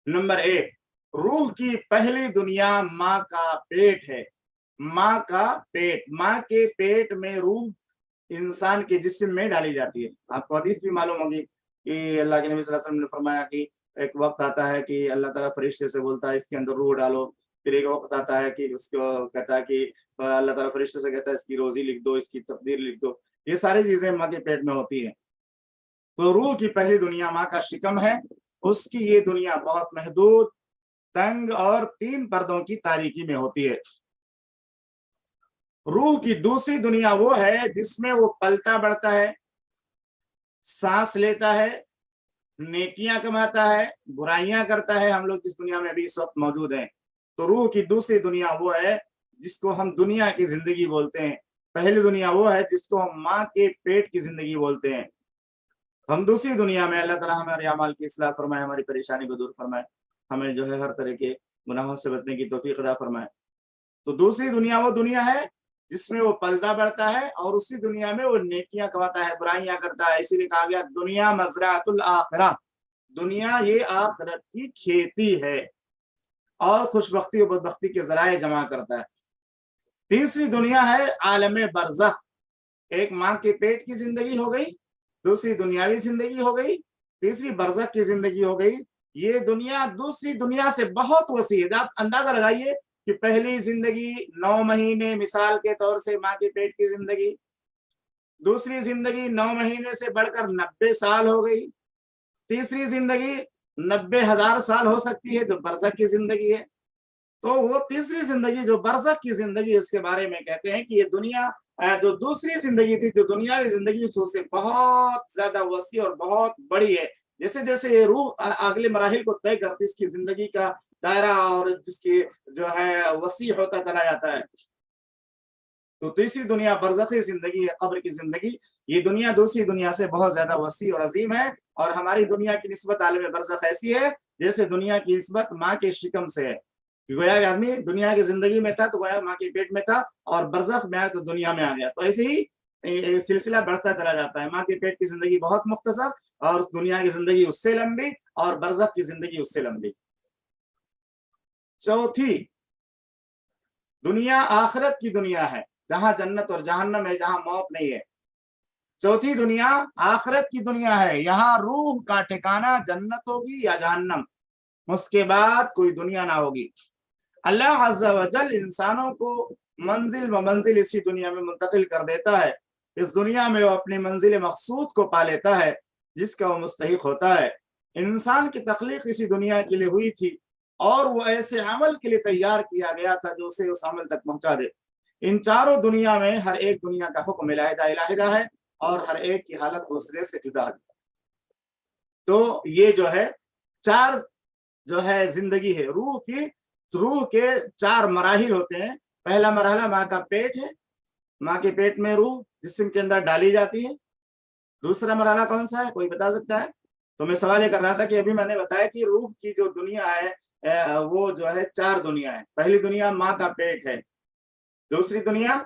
نمبر 1، روح کی پہلی دنیا ماں کا پیٹ ہے۔ ماں کا پیٹ، ماں کے پیٹ میں روح انسان کے جسم میں ڈالی جاتی ہے۔ آپ کو حدیث بھی معلوم ہوگی کہ اللہ کے نبی صلی اللہ علیہ وسلم نے فرمایا کہ ایک وقت آتا ہے کہ اللہ تعالیٰ فرشتے سے بولتا ہے اس کے اندر روح ڈالو، پھر ایک وقت آتا ہے کہ اس کو کہتا ہے کہ اللہ تعالیٰ فرشتے سے کہتا ہے اس کی روزی لکھ دو، اس کی تقدیر لکھ دو۔ یہ ساری چیزیں ماں کے پیٹ میں ہوتی ہیں۔ تو روح کی پہلی دنیا ماں کا شکم ہے، اس کی یہ دنیا بہت محدود، تنگ اور 3 پردوں کی تاریکی میں ہوتی ہے۔ روح کی دوسری دنیا وہ ہے جس میں وہ پلتا بڑھتا ہے، سانس لیتا ہے، نیکیاں کماتا ہے، برائیاں کرتا ہے، ہم لوگ جس دنیا میں ابھی اس وقت موجود ہیں۔ تو روح کی دوسری دنیا وہ ہے جس کو ہم دنیا کی زندگی بولتے ہیں۔ پہلی دنیا وہ ہے جس کو ہم ماں کے پیٹ کی زندگی بولتے ہیں۔ ہم دوسری دنیا میں اللہ تعالیٰ ہمارے اعمال کی اصلاح فرمائے، ہماری پریشانی کو دور فرمائے، ہمیں جو ہے ہر طرح کے گناہوں سے بچنے کی توفیق عطا فرمائے۔ تو دوسری دنیا وہ دنیا ہے جس میں وہ پلتا بڑھتا ہے اور اسی دنیا میں وہ نیکیاں کماتا ہے، برائیاں کرتا ہے۔ اسی لیے کہا گیا دنیا مزرعۃ الآخرہ، دنیا یہ آخرت کی کھیتی ہے اور خوش بختی و بدبختی کے ذرائع جمع کرتا ہے۔ تیسری دنیا ہے عالم برزخ، ایک ماں کے پیٹ کی زندگی ہو گئی، دوسری دنیاوی زندگی ہو گئی، تیسری برزخ کی زندگی ہو گئی۔ یہ دنیا دوسری دنیا سے بہت وسیع ہے۔ آپ اندازہ لگائیے کہ پہلی زندگی 9 مہینے مثال کے طور سے ماں کے پیٹ کی زندگی، دوسری زندگی 9 مہینے سے بڑھ کر 90 سال ہو گئی، تیسری زندگی 90,000 سال ہو سکتی ہے جو برزخ کی زندگی ہے۔ تو وہ تیسری زندگی جو برزخ کی زندگی، اس کے بارے میں کہتے ہیں کہ یہ دنیا جو دوسری زندگی تھی، جو دنیاوی زندگی اس سے بہت زیادہ وسیع اور بہت بڑی ہے۔ جیسے جیسے یہ روح اگلے مراحل کو طے کرتی، اس کی زندگی کا دائرہ اور جس کی جو ہے وسیع ہوتا چلا جاتا ہے۔ تو تیسری دنیا برزخی زندگی ہے، قبر کی زندگی۔ یہ دنیا دوسری دنیا سے بہت زیادہ وسیع اور عظیم ہے، اور ہماری دنیا کی نسبت عالم برزخ ایسی ہے جیسے دنیا کی نسبت ماں کے شکم سے ہے۔ گویا کہ آدمی دنیا کی زندگی میں تھا تو گویا ماں کے پیٹ میں تھا، اور برزخ میں آیا تو دنیا میں آ گیا۔ تو ایسے ہی سلسلہ بڑھتا چلا جاتا ہے۔ ماں کے پیٹ کی زندگی بہت مختصر، اور اس دنیا کی زندگی اس سے لمبی، اور برزخ کی زندگی اس سے لمبی۔ چوتھی دنیا آخرت کی دنیا ہے، جہاں جنت اور جہنم ہے، جہاں موت نہیں ہے۔ چوتھی دنیا آخرت کی دنیا ہے، یہاں روح کا ٹھکانہ جنت ہوگی یا جہنم، اس کے بعد کوئی دنیا نہ ہوگی۔ اللہ عز و جل انسانوں کو منزل و منزل اسی دنیا میں منتقل کر دیتا ہے۔ اس دنیا میں وہ اپنی منزل مقصود کو پا لیتا ہے جس کا وہ مستحق ہوتا ہے۔ انسان کی تخلیق اسی دنیا کے لیے ہوئی تھی، اور وہ ایسے عمل کے لیے تیار کیا گیا تھا جو اسے اس عمل تک پہنچا دے۔ ان چاروں دنیا میں ہر ایک دنیا کا حکم علیحدہ علیحدہ ہے، اور ہر ایک کی حالت دوسرے سے جدا ہے۔ تو یہ جو ہے چار جو ہے زندگی ہے، روح کے چار مراحل ہوتے ہیں۔ پہلا مرحلہ ماں کا پیٹ ہے، ماں کے پیٹ میں روح جسم کے اندر ڈالی جاتی ہے۔ دوسرا مرحلہ کون سا ہے، کوئی بتا سکتا ہے؟ تو میں سوال یہ کر رہا تھا کہ ابھی میں نے بتایا کہ روح کی جو دنیا ہے وہ جو ہے چار دنیا ہے۔ پہلی دنیا ماں کا پیٹ ہے، دوسری دنیا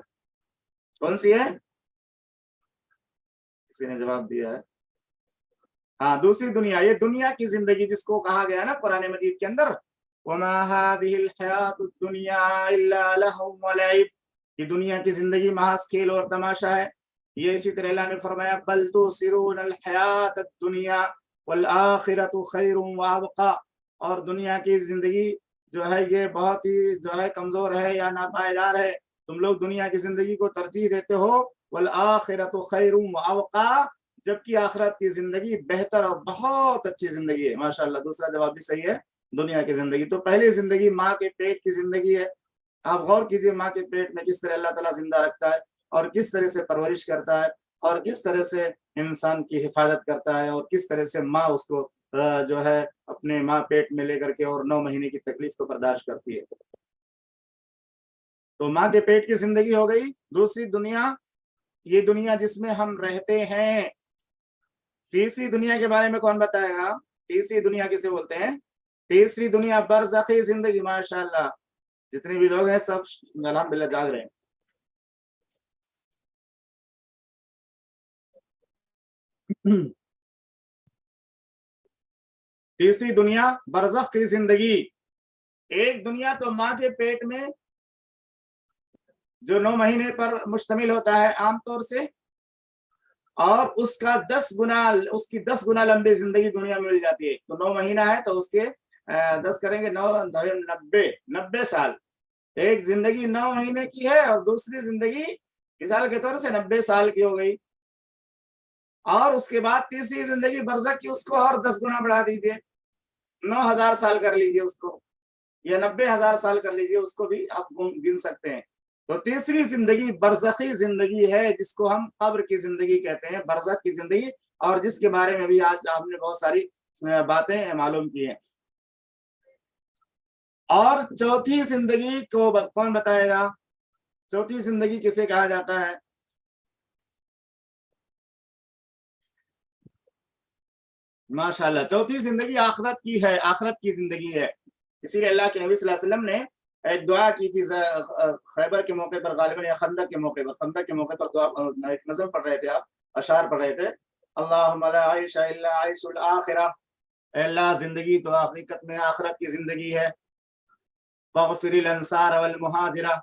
کون سی ہے؟ کسی نے جواب دیا ہے؟ ہاں، دوسری دنیا، یہ دنیا کی زندگی جس کو کہا گیا نا قرآن مجید کے اندر، وَمَا هَذِهِ الْحَيَاةُ الدُّنْيَا إِلَّا لَهْوٌ وَلَعِبٌ، کہ دنیا کی زندگی محض کھیل اور تماشا ہے۔ یہ اسی طرح اللہ نے فرمایا بَلْ تُؤْثِرُونَ الْحَيَاةَ الدُّنْيَا وَالْآخِرَةُ خَيْرٌ وَأَبْقَىٰ، اور دنیا کی زندگی جو ہے یہ بہت ہی جو ہے کمزور ہے یا ناپائیدار ہے، تم لوگ دنیا کی زندگی کو ترجیح دیتے ہو۔ وَالْآخِرَةُ خَيْرٌ وَأَبْقَىٰ، جبکہ آخرت کی زندگی بہتر اور بہت اچھی زندگی ہے۔ ماشاءاللہ، دوسرا جواب بھی صحیح ہے، دنیا کی زندگی۔ تو پہلی زندگی ماں کے پیٹ کی زندگی ہے۔ آپ غور کیجئے ماں کے پیٹ میں کس طرح اللہ تعالیٰ زندہ رکھتا ہے، اور کس طرح سے پرورش کرتا ہے، اور کس طرح سے انسان کی حفاظت کرتا ہے، اور کس طرح سے ماں اس کو جو ہے اپنے ماں پیٹ میں لے کر کے اور 9 مہینے کی تکلیف کو برداشت کرتی ہے۔ تو ماں کے پیٹ کی زندگی ہو گئی۔ دوسری دنیا، یہ دنیا جس میں ہم رہتے ہیں۔ تیسری دنیا کے بارے میں کون بتائے گا؟ تیسری دنیا کسے بولتے ہیں؟ تیسری دنیا برزخی زندگی۔ ماشاءاللہ، جتنے بھی لوگ ہیں سب الحمدللہ جاگ رہے ہیں۔ تیسری دنیا برزخ کی زندگی۔ ایک دنیا تو ماں کے پیٹ میں جو 9 مہینے پر مشتمل ہوتا ہے عام طور سے، اور اس کا 10 گنا لمبی زندگی دنیا میں مل جاتی ہے۔ تو 9 مہینہ ہے تو اس کے 10 کریں گے 90 سال۔ ایک زندگی 9 مہینے کی ہے اور دوسری زندگی مثال کے طور سے 90 سال کی ہو گئی۔ اور اس کے بعد تیسری زندگی برزخ کی، اس کو اور 10 گنا بڑھا دیجیے، 9000 سال کر لیجیے اس کو، یا 90,000 سال کر لیجیے، اس کو بھی آپ گن سکتے ہیں۔ تو تیسری زندگی برزخی زندگی ہے، جس کو ہم قبر کی زندگی کہتے ہیں، برزخ کی زندگی، اور جس کے بارے میں بھی آج آپ نے بہت ساری باتیں معلوم کی ہیں۔ اور چوتھی زندگی کو کون بتائے گا؟ چوتھی زندگی کسے کہا جاتا ہے؟ ماشاءاللہ، چوتھی زندگی آخرت کی ہے، آخرت کی زندگی ہے۔ اسی لیے اللہ کے نبی صلی اللہ علیہ وسلم نے ایک دعا کی تھی خیبر کے موقع پر، غالباً یا خندق کے موقع پر دعا، ایک نظم پڑھ رہے تھے آپ، اشعار پڑھ رہے تھے، اللہم لا عیش الا عیش الاخرہ، اے اللہ زندگی تو حقیقت میں آخرت کی زندگی ہے، فاغفر الانصار والمہاجرہ،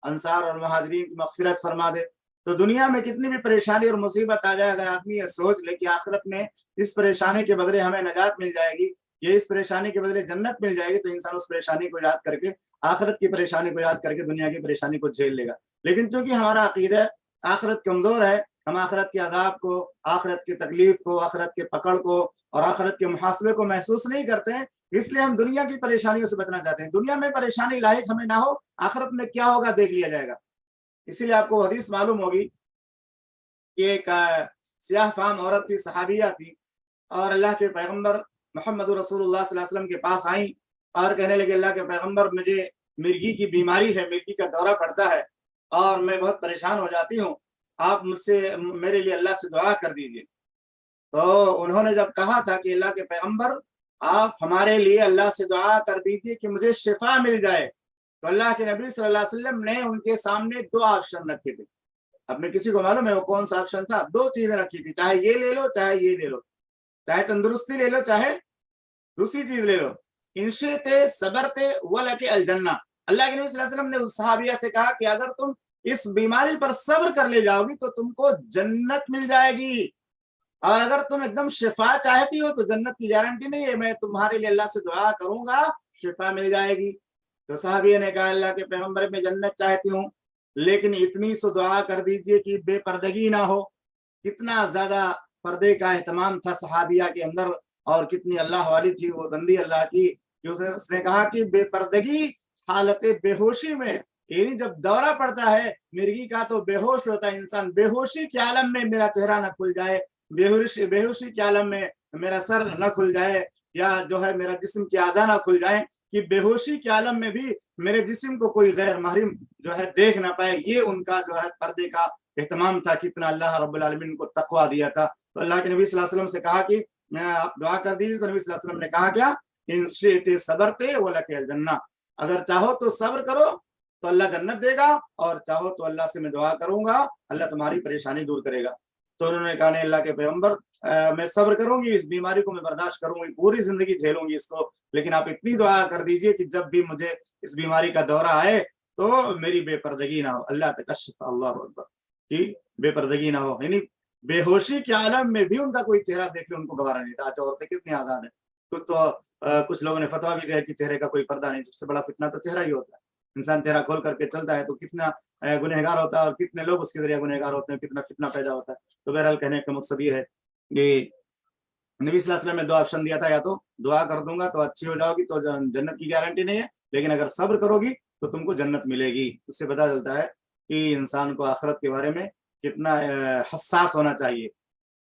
انصار اور مہاجرین کی مغفرت فرما دے۔ تو دنیا میں کتنی بھی پریشانی اور مصیبت آ جائے، اگر آدمی یہ سوچ لے کہ آخرت میں اس پریشانی کے بدلے ہمیں نجات مل جائے گی، یا اس پریشانی کے بدلے جنت مل جائے گی، تو انسان اس پریشانی کو یاد کر کے، آخرت کی پریشانی کو یاد کر کے دنیا کی پریشانی کو جھیل لے گا۔ لیکن چونکہ ہمارا عقیدہ آخرت کمزور ہے، ہم آخرت کے عذاب کو، آخرت کی تکلیف کو، آخرت کے پکڑ کو اور آخرت کے محاسبے کو محسوس نہیں کرتے ہیں، اس لیے ہم دنیا کی پریشانیوں سے بچنا چاہتے ہیں۔ دنیا میں پریشانی لاحق ہمیں نہ ہو، آخرت میں کیا ہوگا دیکھ لیا جائے گا۔ اسی لیے آپ کو حدیث معلوم ہوگی کہ ایک سیاہ فام عورت تھی، صحابیہ تھی، اور اللہ کے پیغمبر محمد رسول اللہ صلی اللہ علیہ وسلم کے پاس آئیں اور کہنے لگے اللہ کے پیغمبر مجھے مرگی کی بیماری ہے، مرگی کا دورہ پڑتا ہے اور میں بہت پریشان ہو جاتی ہوں، آپ مجھ سے میرے لیے اللہ سے دعا کر دیجیے۔ تو انہوں نے جب کہا تھا کہ اللہ کے پیغمبر آپ ہمارے لیے اللہ سے دعا کر دیجیے کہ مجھے شفا مل جائے، تو اللہ کے نبی صلی اللہ علیہ وسلم نے ان کے سامنے 2 آپشن رکھے تھے۔ اب میں کسی کو معلوم ہے وہ کون سا آپشن تھا؟ 2 چیزیں رکھی تھی، چاہے یہ لے لو چاہے یہ لے لو، چاہے تندرستی لے لو چاہے دوسری چیز لے لو، ان شئتے صبرتے ولک الجنہ۔ اللہ کے نبی صلی اللہ علیہ وسلم نے اس صحابیہ سے کہا کہ اگر تم اس بیماری پر صبر کر لے جاؤ گی تو تم کو جنت مل جائے گی، اور اگر تم ایک دم شفا چاہتی ہو تو جنت کی گارنٹی نہیں ہے، میں تمہارے لیے اللہ سے دعا کروں گا، شفا مل جائے گی۔ تو صحابیہ نے کہا اللہ کے پیغمبر میں جنت چاہتی ہوں، لیکن اتنی سو دعا کر دیجئے کہ بے پردگی نہ ہو۔ کتنا زیادہ پردے کا اہتمام تھا صحابیہ کے اندر، اور کتنی اللہ والی تھی وہ بندی اللہ کی، کہ اس نے کہا کہ بے پردگی حالت بے ہوشی میں، یعنی جب دورہ پڑتا ہے مرگی کا تو بے ہوش ہوتا ہے انسان، بے ہوشی کے عالم میں میرا چہرہ نہ کھل جائے، بے ہوشی کے عالم میں میرا سر نہ کھل جائے یا جو ہے میرا جسم کی اعضاء نہ کھل جائیں کہ بے ہوشی کے عالم میں بھی میرے جسم کو کوئی غیر محرم جو ہے دیکھ نہ پائے. یہ ان کا جو ہے پردے کا اہتمام تھا. کتنا اللہ رب العالمین کو تقویٰ دیا تھا. تو اللہ کے نبی صلی اللہ علیہ وسلم سے کہا کہ آپ دعا کر دیجیے. تو نبی صلی اللہ علیہ وسلم نے کہا کیا, ان شئت صبرت ولک الجنہ, اگر چاہو تو صبر کرو تو اللہ جنت دے گا, اور چاہو تو اللہ سے میں دعا کروں گا اللہ تمہاری پریشانی دور کرے گا. تو انہوں نے کہا نہیں اللہ کے پیغمبر, میں صبر کروں گی, اس بیماری کو میں برداشت کروں گی, پوری زندگی جھیلوں گی اس کو, لیکن آپ اتنی دعا کر دیجئے کہ جب بھی مجھے اس بیماری کا دورہ آئے تو میری بے پردگی نہ ہو. اللہ تکشف, اللہ اکبر, کہ بے پردگی نہ ہو. یعنی بے ہوشی کے عالم میں بھی ان کا کوئی چہرہ دیکھ لے ان کو گوارا نہیں تھا. اچھا عورتیں کتنی آزاد ہیں. کچھ لوگوں نے فتویٰ بھی دیا کہ چہرے کا کوئی پردہ نہیں. سب سے بڑا فتنہ تو چہرہ ہی ہوتا ہے. انسان چہرہ کھول کر کے چلتا ہے تو کتنا گنہگار ہوتا ہے, اور کتنے لوگ اس کے ذریعے گنہگار ہوتے ہیں, کتنا فتنہ پیدا ہوتا ہے. تو بہرحال کہنے کا مقصد یہ ہے کہ نبی صلی اللہ علیہ وسلم نے دو آپشن دیا تھا, یا تو دعا کر دوں گا تو اچھی ہو جاؤ گی تو جنت کی گارنٹی نہیں ہے, لیکن اگر صبر کرو گی تو تم کو جنت ملے گی. اس سے پتہ چلتا ہے کہ انسان کو آخرت کے بارے میں کتنا حساس ہونا چاہیے.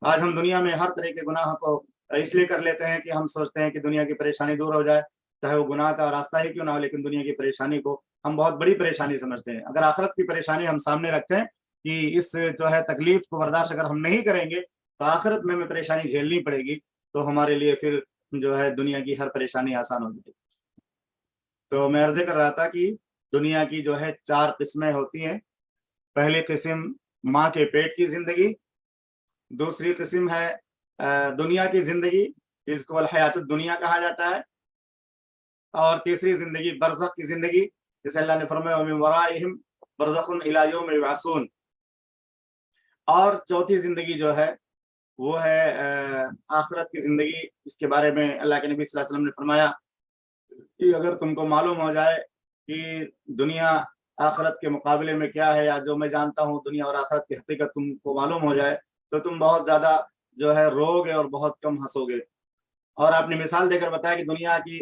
آج ہم دنیا میں ہر طرح کے گناہ کو اس لیے کر لیتے ہیں کہ ہم سوچتے ہیں کہ دنیا کی پریشانی دور ہو جائے, چاہے وہ گناہ کا راستہ ہی کیوں نہ ہو, لیکن دنیا کی پریشانی کو ہم بہت بڑی پریشانی سمجھتے ہیں. اگر آخرت کی پریشانی ہم سامنے رکھتے ہیں کہ اس جو ہے تکلیف کو برداشت اگر ہم نہیں کریں گے تو آخرت میں ہمیں پریشانی جھیلنی پڑے گی, تو ہمارے لیے پھر جو ہے دنیا کی ہر پریشانی آسان ہو جائے گی. تو میں عرض کر رہا تھا کہ دنیا کی جو ہے 4 قسمیں ہوتی ہیں. پہلی قسم ماں کے پیٹ کی زندگی, دوسری قسم ہے دنیا کی زندگی جس کو الحیات الدنیا کہا جاتا ہے, اور تیسری زندگی برزخ کی زندگی جسے اللہ نے فرمایا وَمِن وَرَائِهِمْ بَرْزَخٌ إِلَى يَوْمِ يُبْعَثُونَ. اور چوتھی زندگی جو ہے وہ ہے آخرت کی زندگی. اس کے بارے میں اللہ کے نبی صلی اللہ علیہ وسلم نے فرمایا کہ اگر تم کو معلوم ہو جائے کہ دنیا آخرت کے مقابلے میں کیا ہے, یا جو میں جانتا ہوں دنیا اور آخرت کی حقیقت تم کو معلوم ہو جائے, تو تم بہت زیادہ جو ہے رو گے اور بہت کم ہنسو گے. اور آپ نے مثال دے کر بتایا کہ دنیا کی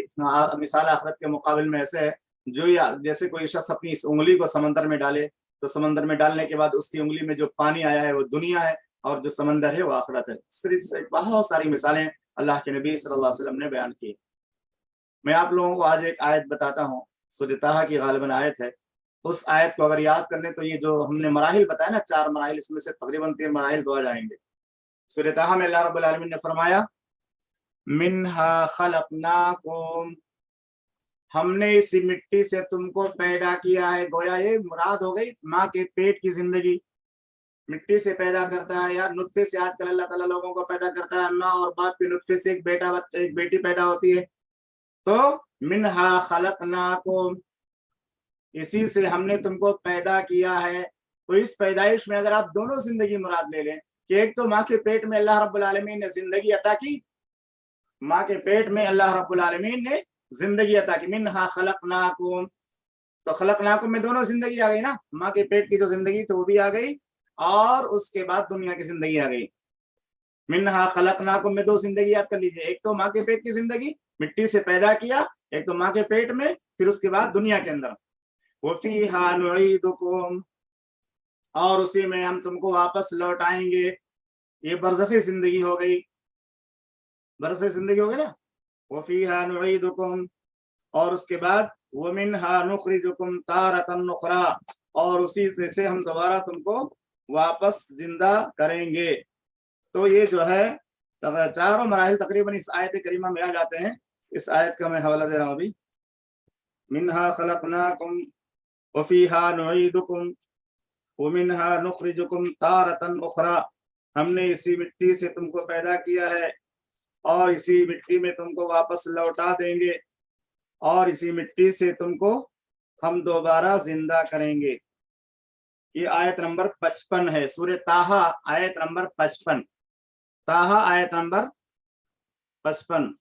مثال آخرت کے مقابل میں ایسے ہے جو جیسے کوئی شخص اپنی اس انگلی کو سمندر میں ڈالے, تو سمندر میں ڈالنے کے بعد اس کی انگلی میں جو پانی آیا ہے وہ دنیا ہے, اور جو سمندر ہے وہ آخرت ہے. اس طرح سے بہت ساری مثالیں اللہ کے نبی صلی اللہ علیہ وسلم نے بیان کی. میں آپ لوگوں کو آج ایک آیت بتاتا ہوں, سورۃ طٰہٰ کی غالباً آیت ہے. اس آیت کو اگر یاد کر لیں تو یہ جو ہم نے مراحل بتایا نا 4 مراحل, اس میں سے تقریباً 3 مراحل دو آ جائیں گے. سورۃ طٰہٰ میں اللہ رب العالمین نے فرمایا منہا خلقناکم, ہم نے اسی مٹی سے تم کو پیدا کیا ہے. گویا یہ مراد ہو گئی ماں کے پیٹ کی زندگی. مٹی سے پیدا کرتا ہے, یا نطفے سے آج کل اللہ تعالیٰ لوگوں کو پیدا کرتا ہے, ماں اور باپ کے نطفے سے ایک بیٹی پیدا ہوتی ہے. تو منہا خلقناکم, اسی سے ہم نے تم کو پیدا کیا ہے. تو اس پیدائش میں اگر آپ دونوں زندگی مراد لے لیں کہ ایک تو ماں کے پیٹ میں اللہ رب العالمین نے زندگی عطا کی, ماں کے پیٹ میں اللہ رب العالمین نے زندگی عطا کی. منہا خلقناکم, تو خلقناکم میں دونوں زندگی آ گئی نا, ماں کے پیٹ کی جو زندگی تو وہ بھی آ گئی, اور اس کے بعد دنیا کی زندگی آ گئی. منہا خلقناکم میں 2 زندگی یاد کر لیجیے, ایک تو ماں کے پیٹ کی زندگی, مٹی سے پیدا کیا, ایک تو ماں کے پیٹ میں, پھر اس کے بعد دنیا کے اندر. وَفِيهَا نُعِيدُكُمْ, اور اسی میں ہم تم کو واپس لوٹائیں گے. یہ برزخی زندگی ہو گئی, برزخی زندگی ہو گئی نا. وَفِيهَا نُعِيدُكُمْ, اور اس کے بعد وَمِنْهَا نُخْرِجُكُمْ تَارَةً أُخْرَىٰ, اور اسی سے ہم دوبارہ تم کو واپس زندہ کریں گے. تو یہ جو ہے 4 مراحل تقریباً اس آیت کریمہ میں آ جاتے ہیں. اس آیت کا میں حوالہ دے رہا ہوں ابھی. منہا خلقناکم وفیہا نعیدکم ومنہا نخرجکم تارۃ اخری, ہم نے اسی مٹی سے تم کو پیدا کیا ہے, اور اسی مٹی میں تم کو واپس لوٹا دیں گے, اور اسی مٹی سے تم کو ہم دوبارہ زندہ کریں گے. یہ آیت نمبر 55 ہے, سورۃ طٰہٰ آیت نمبر 55. طٰہٰ آیت نمبر 55.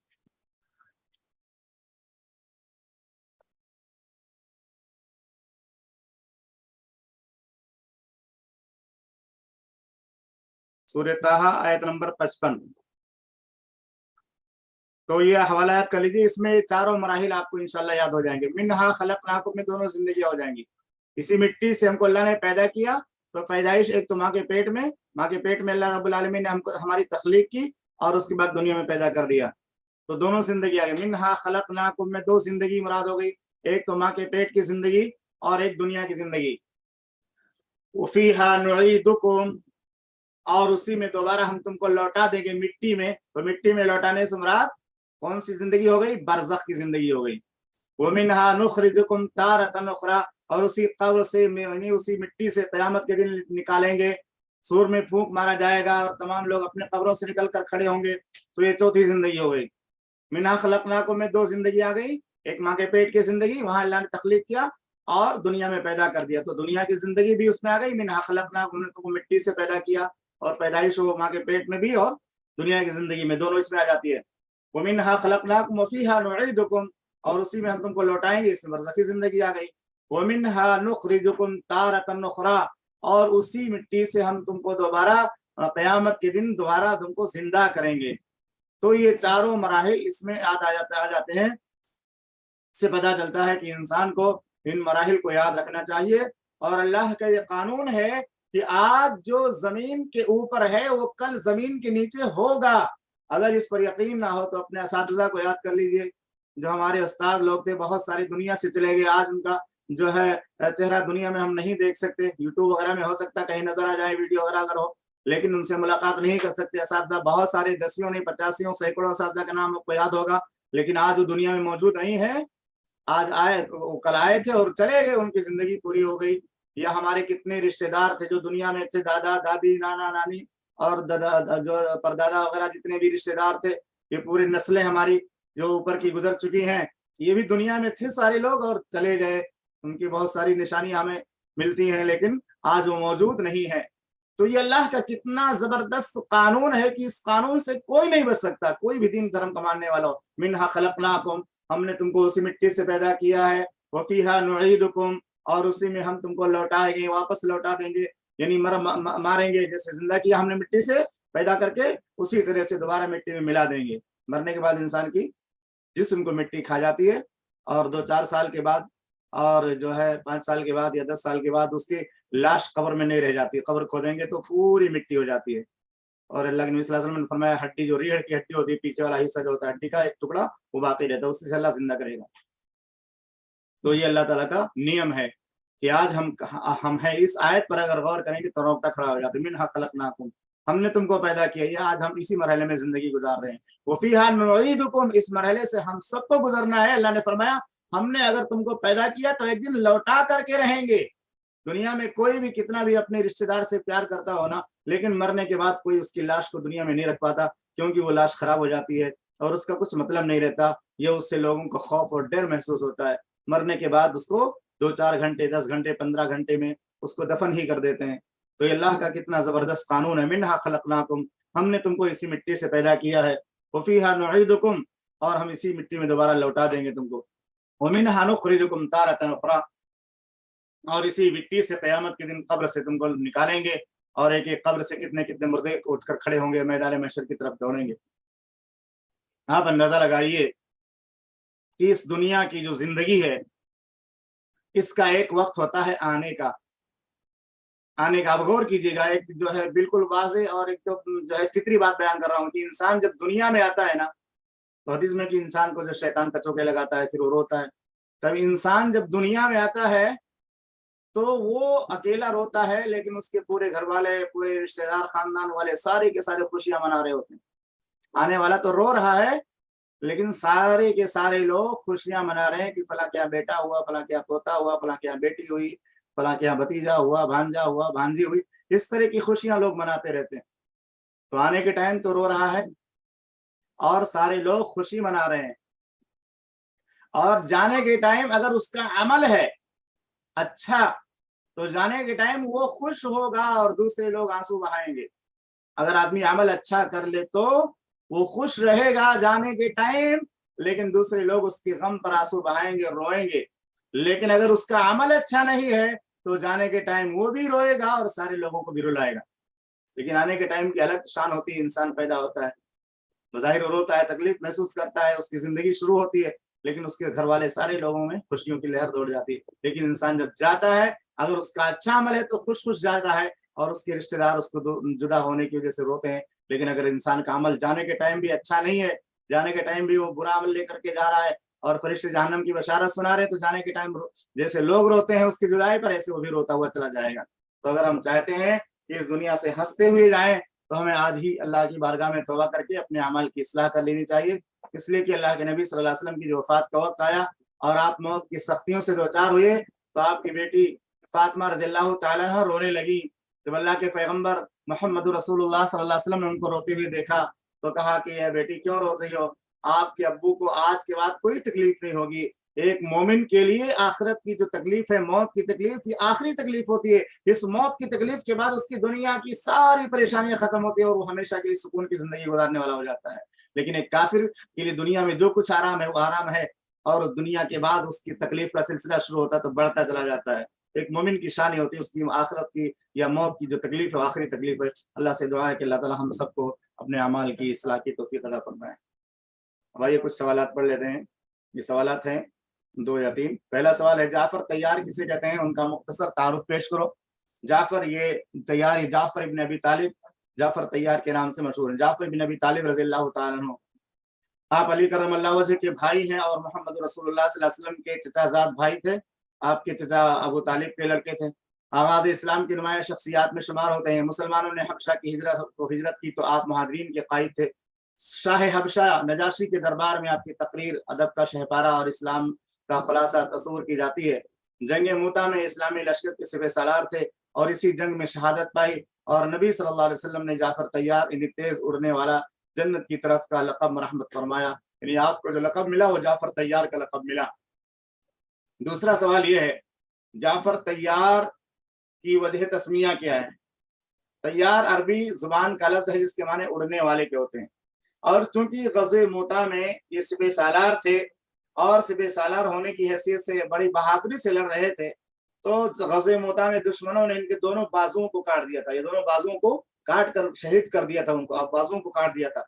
سورۃ طٰہٰ آیت نمبر 55. تو یہ حوالہ یاد کر لیجیے, اس میں 4 مراحل آپ کو انشاءاللہ یاد ہو جائیں گے. منہا خلقناکم میں دونوں زندگیاں ہو جائیں گی. اسی مٹی سے ہم کو اللہ نے پیدا کیا, تو پیدائش ایک تو ماں کے پیٹ میں اللہ رب العالمین نے ہم کو ہماری تخلیق کی, اور اس کے بعد دنیا میں پیدا کر دیا. تو دونوں زندگی آ گئی. منہا خلقناکم میں دو زندگی مراد ہو گئی, ایک تو ماں کے پیٹ کی زندگی اور ایک دنیا کی زندگی. وفیہا نعیدکم اور اسی میں دوبارہ ہم تم کو لوٹا دیں گے مٹی میں. تو مٹی میں لوٹانے سے مراد کون سی زندگی ہو گئی؟ برزخ کی زندگی ہو گئی. وَمِنْهَا نُخْرِجُكُمْ تَارَةً أُخْرَىٰ اور اسی قبر سے اسی مٹی سے قیامت کے دن نکالیں گے. سور میں پھونک مارا جائے گا اور تمام لوگ اپنے قبروں سے نکل کر کھڑے ہوں گے. تو یہ چوتھی زندگی ہو گئی. منہا خلقناکم میں دو زندگی آ گئی, ایک ماں کے پیٹ کی زندگی, وہاں اللہ نے تخلیق کیا اور دنیا میں پیدا کر دیا. تو دنیا کی زندگی بھی اس میں آ گئی. منہا خلقناکم نے تم کو مٹی سے پیدا کیا اور پیدائش ہو ماں کے پیٹ میں بھی اور دنیا کی زندگی میں, دونوں اس میں آ جاتی ہے. وَمِنْهَا خَلَقْنَاكُمْ وَفِيهَا نُعِيدُكُمْ اور اسی میں ہم تم کو لوٹائیں گے. اس میں برزخی زندگی آ گئی. وَمِنْهَا نُخْرِجُكُمْ تَارَةً أُخْرَىٰ اور اسی مٹی سے ہم تم کو دوبارہ قیامت کے دن دوبارہ تم کو زندہ کریں گے. تو یہ چاروں مراحل اس میں آ جاتے ہیں. اس سے پتہ چلتا ہے کہ انسان کو ان مراحل کو یاد رکھنا چاہیے. اور اللہ کا یہ قانون ہے کہ آج جو زمین کے اوپر ہے وہ کل زمین کے نیچے ہوگا. اگر اس پر یقین نہ ہو تو اپنے اساتذہ کو یاد کر لیجئے, جو ہمارے استاد لوگ تھے, بہت ساری دنیا سے چلے گئے. آج ان کا جو ہے چہرہ دنیا میں ہم نہیں دیکھ سکتے. یوٹیوب وغیرہ میں ہو سکتا ہے کہیں نظر آ جائے ویڈیو وغیرہ اگر ہو, لیکن ان سے ملاقات نہیں کر سکتے. اساتذہ بہت سارے, دسیوں نہیں 85 سینکڑوں اساتذہ کا نام آپ کو یاد ہوگا, لیکن آج وہ دنیا میں موجود نہیں ہے. آج کل آئے تھے اور چلے گئے, ان کی زندگی پوری ہو گئی. یا ہمارے کتنے رشتے دار تھے جو دنیا میں تھے, دادا دادی نانا نانی اور جو پردادا وغیرہ جتنے بھی رشتے دار تھے, یہ پوری نسلیں ہماری جو اوپر کی گزر چکی ہیں, یہ بھی دنیا میں تھے سارے لوگ اور چلے گئے. ان کی بہت ساری نشانیاں ہمیں ملتی ہیں لیکن آج وہ موجود نہیں ہے. تو یہ اللہ کا کتنا زبردست قانون ہے کہ اس قانون سے کوئی نہیں بچ سکتا, کوئی بھی دین دھرم کا ماننے والا ہو. منہا خلقناکم ہم نے تم کو اسی مٹی سے پیدا کیا ہے. وفیہا نعیدکم اور اسی میں ہم تم کو لوٹائیں گے, واپس لوٹا دیں گے, یعنی ماریں گے. جیسے زندہ کیا ہم نے مٹی سے پیدا کر کے, اسی طرح سے دوبارہ مٹی میں ملا دیں گے. مرنے کے بعد انسان کی جسم کو مٹی کھا جاتی ہے اور 2-4 سال کے بعد اور جو ہے 5 سال کے بعد یا 10 سال کے بعد اس کی لاش قبر میں نہیں رہ جاتی. قبر کھودیں گے تو پوری مٹی ہو جاتی ہے. اور اللہ کے نبی صلی اللہ علیہ وسلم نے فرمایا ہڈی جو ریڑھ کی ہڈی ہوتی ہے, پیچھے والا حصہ جو ہوتا ہے ہڈی کا ایک ٹکڑا, وہ باقی رہتا ہے, اس سے اللہ زندہ کرے گا. تو یہ اللہ تعالیٰ کا نیم ہے کہ آج ہم ہیں. اس آیت پر اگر غور کریں گے تو روکٹا کھڑا ہو جاتا ہے. منہا خلقناکم ہم نے تم کو پیدا کیا, یہ آج ہم اسی مرحلے میں زندگی گزار رہے ہیں. وفیہا نعیدکم اس مرحلے سے ہم سب کو گزرنا ہے. اللہ نے فرمایا ہم نے اگر تم کو پیدا کیا تو ایک دن لوٹا کر کے رہیں گے. دنیا میں کوئی بھی کتنا بھی اپنے رشتے دار سے پیار کرتا ہو نا, لیکن مرنے کے بعد کوئی اس کی لاش کو دنیا میں نہیں رکھ پاتا, کیونکہ وہ لاش خراب ہو جاتی ہے اور اس کا کچھ مطلب نہیں رہتا. یہ اس سے لوگوں کو خوف اور ڈر محسوس ہوتا ہے. مرنے کے بعد اس کو 2-4 گھنٹے 10 گھنٹے 15 گھنٹے میں اس کو دفن ہی کر دیتے ہیں. تو یہ اللہ کا کتنا زبردست قانون ہے. منہا خلقناکم ہم نے تم کو اسی مٹی سے پیدا کیا ہے. وفیہا نعیدکم اور ہم اسی مٹی میں دوبارہ لوٹا دیں گے تم کو. ومنہا نخرجکم تارۃ اخری اور اسی مٹی سے قیامت کے دن قبر سے تم کو نکالیں گے. اور ایک ایک قبر سے کتنے کتنے مردے اٹھ کر کھڑے ہوں گے, میدان محشر کی طرف دوڑیں گے. آپ اندازہ لگائیے کہ اس دنیا کی جو زندگی ہے اس کا ایک وقت ہوتا ہے آنے کا. آپ غور کیجیے گا, ایک جو ہے بالکل واضح اور ایک جو ہے فطری بات بیان کر رہا ہوں کہ انسان جب دنیا میں آتا ہے نا, تو حدیث میں کہ انسان کو جو شیطان کچوکے لگاتا ہے پھر وہ روتا ہے. تب انسان جب دنیا میں آتا ہے تو وہ اکیلا روتا ہے, لیکن اس کے پورے گھر والے, پورے رشتے دار, خاندان والے سارے کے سارے خوشیاں منا رہے ہوتے ہیں. آنے والا تو رو رہا ہے لیکن سارے کے سارے لوگ خوشیاں منا رہے ہیں کہ فلاں کیا بیٹا ہوا, فلاں کیا پوتا ہوا, فلاں کیا بیٹی ہوئی, فلاں کیا بھتیجا ہوا, بھانجا ہوا, بھانجی ہوئی. اس طرح کی خوشیاں لوگ مناتے رہتے ہیں. تو آنے کے ٹائم تو رو رہا ہے اور سارے لوگ خوشی منا رہے ہیں, اور جانے کے ٹائم اگر اس کا عمل ہے اچھا تو جانے کے ٹائم وہ خوش ہوگا اور دوسرے لوگ آنسو بہائیں گے. اگر آدمی عمل اچھا کر لے تو وہ خوش رہے گا جانے کے ٹائم, لیکن دوسرے لوگ اس کے غم پر آنسو بہائیں گے, روئیں گے. لیکن اگر اس کا عمل اچھا نہیں ہے تو جانے کے ٹائم وہ بھی روئے گا اور سارے لوگوں کو بھی رلائے گا. لیکن آنے کے ٹائم کی الگ شان ہوتی ہے. انسان پیدا ہوتا ہے, بظاہر روتا ہے, تکلیف محسوس کرتا ہے, اس کی زندگی شروع ہوتی ہے, لیکن اس کے گھر والے سارے لوگوں میں خوشیوں کی لہر دوڑ جاتی ہے. لیکن انسان جب جاتا ہے, اگر اس کا اچھا عمل ہے تو خوش خوش جاتا ہے, اور اس کے رشتے دار اس کو جدا ہونے کی وجہ سے روتے ہیں, لیکن اگر انسان کا عمل جانے کے ٹائم بھی اچھا نہیں ہے، جانے کے ٹائم بھی وہ برا عمل لے کر کے جا رہا ہے اور فرشتے جہنم کی بشارت سنا رہے، تو جانے کے ٹائم جیسے لوگ روتے ہیں اس کی جدائی پر، ایسے وہ بھی روتا ہوا چلا جائے گا۔ تو اگر ہم چاہتے ہیں کہ اس دنیا سے ہنستے ہوئے جائیں تو ہمیں آج ہی اللہ کی بارگاہ میں توبہ کر کے اپنے اعمال کی اصلاح کر لینی چاہیے، اس لیے کہ اللہ کے نبی صلی اللہ علیہ وسلم کی جو وفات کا وقت آیا اور آپ موت کی سختیوں سے دوچار ہوئے تو آپ کی بیٹی فاطمہ رضی اللہ تعالیٰ عنہ رونے لگی۔ جب اللہ کے پیغمبر محمد رسول اللہ صلی اللہ علیہ وسلم نے ان کو روتے ہوئے دیکھا تو کہا کہ اے بیٹی کیوں رو رہی ہو؟ آپ کے ابو کو آج کے بعد کوئی تکلیف نہیں ہوگی۔ ایک مومن کے لیے آخرت کی جو تکلیف ہے، موت کی تکلیف، یہ آخری تکلیف ہوتی ہے۔ اس موت کی تکلیف کے بعد اس کی دنیا کی ساری پریشانیاں ختم ہوتی ہیں اور وہ ہمیشہ کے لیے سکون کی زندگی گزارنے والا ہو جاتا ہے۔ لیکن ایک کافر کے لیے دنیا میں جو کچھ آرام ہے وہ آرام ہے، اور اس دنیا کے بعد اس کی تکلیف کا سلسلہ شروع ہوتا ہے تو بڑھتا چلا جاتا ہے۔ ایک مومن کی شان ہوتی ہے اس کی آخرت کی یا موت کی جو تکلیف ہے وہ آخری تکلیف ہے۔ اللہ سے دعا ہے کہ اللہ تعالی ہم سب کو اپنے اعمال کی اصلاح کی توفیق عطا فرمائے۔ اب آئیے کچھ سوالات پڑھ لیتے ہیں۔ یہ سوالات ہیں 2 یا 3۔ پہلا سوال ہے جعفر طیار کسے کہتے ہیں؟ ان کا مختصر تعارف پیش کرو۔ جعفر یہ طیار جعفر ابن ابی طالب جعفر طیار کے نام سے مشہور ہیں۔ جعفر ابن ابی طالب رضی اللہ تعالیٰ عنہ آپ علی کرم اللہ وجہ کے بھائی ہیں اور محمد رسول اللہ صلی اللہ علیہ وسلم کے چچا زاد بھائی تھے۔ آپ کے چچا ابو طالب کے لڑکے تھے۔ آغاز اسلام کی نمایاں شخصیات میں شمار ہوتے ہیں۔ مسلمانوں نے حبشہ کی ہجرت کی تو آپ مہاجرین کے قائد تھے۔ شاہ حبشہ نجاشی کے دربار میں آپ کی تقریر، ادب کا شہپارہ اور اسلام کا خلاصہ تصور کی جاتی ہے۔ جنگ موتا میں اسلامی لشکر کے سپہ سالار تھے اور اسی جنگ میں شہادت پائی، اور نبی صلی اللہ علیہ وسلم نے جعفر طیار یعنی تیز اڑنے والا جنت کی طرف کا لقب مرحمت فرمایا، یعنی آپ کو جو لقب ملا وہ جعفر طیار کا لقب ملا۔ دوسرا سوال یہ ہے جعفر طیار کی وجہ تسمیہ کیا ہے؟ طیار عربی زبان کا لفظ ہے جس کے معنی اڑنے والے کے ہوتے ہیں، اور چونکہ غزوہ موتا میں یہ سپہ سالار تھے اور سپہ سالار ہونے کی حیثیت سے بڑی بہادری سے لڑ رہے تھے، تو غزوہ موتا میں دشمنوں نے ان کے دونوں بازوؤں کو کاٹ دیا تھا، یہ دونوں بازوؤں کو کاٹ کر شہید کر دیا تھا، ان کو بازوؤں کو کاٹ دیا تھا۔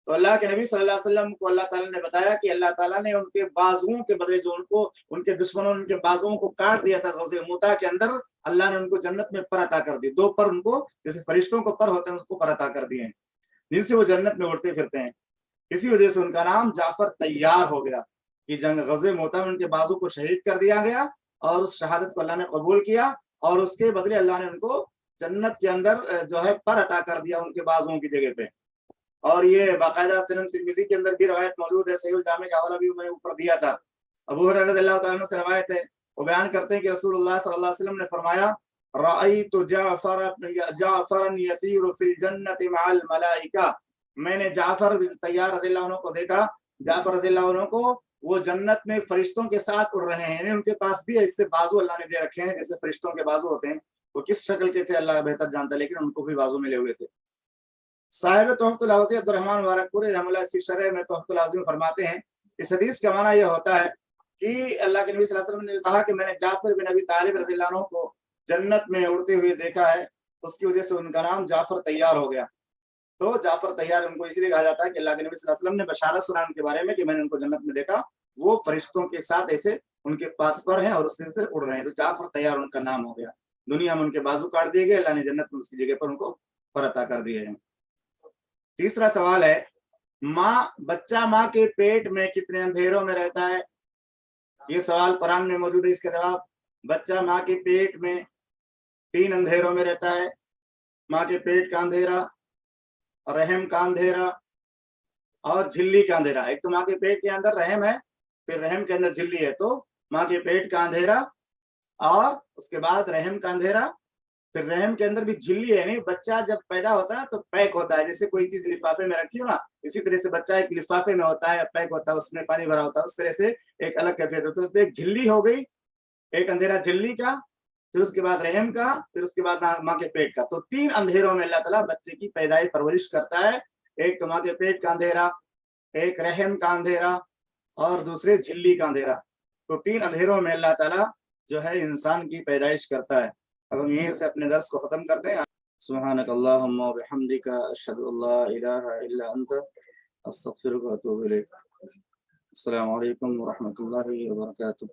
تو اللہ کے نبی صلی اللہ علیہ وسلم کو اللہ تعالیٰ نے بتایا کہ اللہ تعالیٰ نے ان کے بازوؤں کے بدلے جو ان کے دشمنوں نے ان کے بازوؤں کو کاٹ دیا تھا غزوہ موتا کے اندر، اللہ نے ان کو جنت میں پر عطا کر دی، 2 پر ان کو جیسے فرشتوں کو پر ہوتے ہیں اس کو پر عطا کر دیے ہیں، جن سے وہ جنت میں اڑتے پھرتے ہیں۔ اسی وجہ سے ان کا نام جعفر طیار ہو گیا کہ جنگ غزوہ موتا میں ان کے بازو کو شہید کر دیا گیا اور اس شہادت کو اللہ نے قبول کیا اور اس کے بدلے اللہ نے ان کو جنت کے اندر جو ہے پر عطا کر دیا ان کے بازوؤں کی جگہ پہ۔ اور یہ باقاعدہ سنن ترمذی کے اندر بھی روایت موجود ہے، صحیح الجامع کا حوالہ بھی میں اوپر دیا تھا۔ ابو ہریرہ رضی اللہ تعالیٰ عنہ سے روایت ہے، وہ بیان کرتے ہیں کہ رسول اللہ صلی اللہ علیہ وسلم نے فرمایا رأیت جعفرا یطیر فی الجنت مع الملائکہ، میں نے جعفر طیار رضی اللہ عنہ کو دیکھا، جعفر رضی اللہ عنہ کو وہ جنت میں فرشتوں کے ساتھ اڑ رہے ہیں، یعنی ان کے پاس بھی اس سے بازو اللہ نے دے رکھے ہیں جیسے فرشتوں کے بازو ہوتے ہیں، وہ کس شکل کے تھے اللہ بہتر جانتا ہے، لیکن ان کو بھی بازو ملے ہوئے تھے۔ صاحب تحفۃ العوضی عبد الرحمن مبارک پوری رحمہ اللہ اس کی شرح میں تحفۃ العوضی میں فرماتے ہیں اس حدیث کا معنی یہ ہوتا ہے کہ اللہ کے نبی صلی اللہ علیہ وسلم نے کہا کہ میں نے جعفر بن ابی طالب رضی اللہ عنہ کو جنت میں اڑتے ہوئے دیکھا ہے، اس کی وجہ سے ان کا نام جعفر طیار ہو گیا۔ تو جعفر طیار ان کو اسی لیے کہا جاتا ہے کہ اللہ کے نبی صلی اللہ علیہ وسلم نے بشارت سنا ان کے بارے میں کہ میں نے ان کو جنت میں دیکھا، وہ فرشتوں کے ساتھ ایسے ان کے پاس پر ہیں اور اس سے اڑ رہے ہیں، تو جعفر طیار ان کا نام ہو گیا۔ دنیا میں ان کے بازو کاٹ دیے گئے، اللہ نے جنت میں اس کی جگہ پر ان کو پر عطا کر دیے ہیں۔ تیسرا سوال ہے بچہ ماں کے پیٹ میں کتنے اندھیروں میں رہتا ہے؟ یہ سوال قرآن میں موجود ہے، اس کا جواب بچہ ماں کے پیٹ میں 3 اندھیروں میں رہتا ہے۔ ماں کے پیٹ کا اندھیرا، رحم کا اندھیرا اور جھلی کا اندھیرا۔ ایک تو ماں کے پیٹ کے اندر رحم ہے، پھر رحم کے اندر جھلی ہے، تو ماں کے پیٹ کا اندھیرا اور اس کے بعد رحم کا اندھیرا، پھر رحم کے اندر بھی جھلی ہے، یعنی بچہ جب پیدا ہوتا ہے تو پیک ہوتا ہے، جیسے کوئی چیز لفافے میں رکھی ہو نا، اسی طرح سے بچہ ایک لفافے میں ہوتا ہے، پیک ہوتا ہے، اس میں پانی بھرا ہوتا ہے، اس طرح سے ایک الگ کیفیت ہوتا ہے۔ تو ایک جھلی ہو گئی، ایک اندھیرا جھلی کا، پھر اس کے بعد رحم کا، پھر اس کے بعد ماں کے پیٹ کا۔ تو 3 اندھیروں میں اللہ تعالیٰ بچے کی پیدائش پرورش کرتا ہے، ایک تو ماں کے پیٹ کا اندھیرا، ایک رحم کا اندھیرا اور دوسرے جھلی کا اندھیرا۔ تو 3 اندھیروں میں اللہ تعالیٰ جو ہے انسان کی پیدائش کرتا ہے۔ اب ہم یہیں سے اپنے درس کو ختم کرتے ہیں۔ سبحانک اللہم و بحمدک، اشہد ان لا الہ الا انت، استغفرک و اتوب الیک۔ السلام علیکم ورحمۃ اللہ وبرکاتہ۔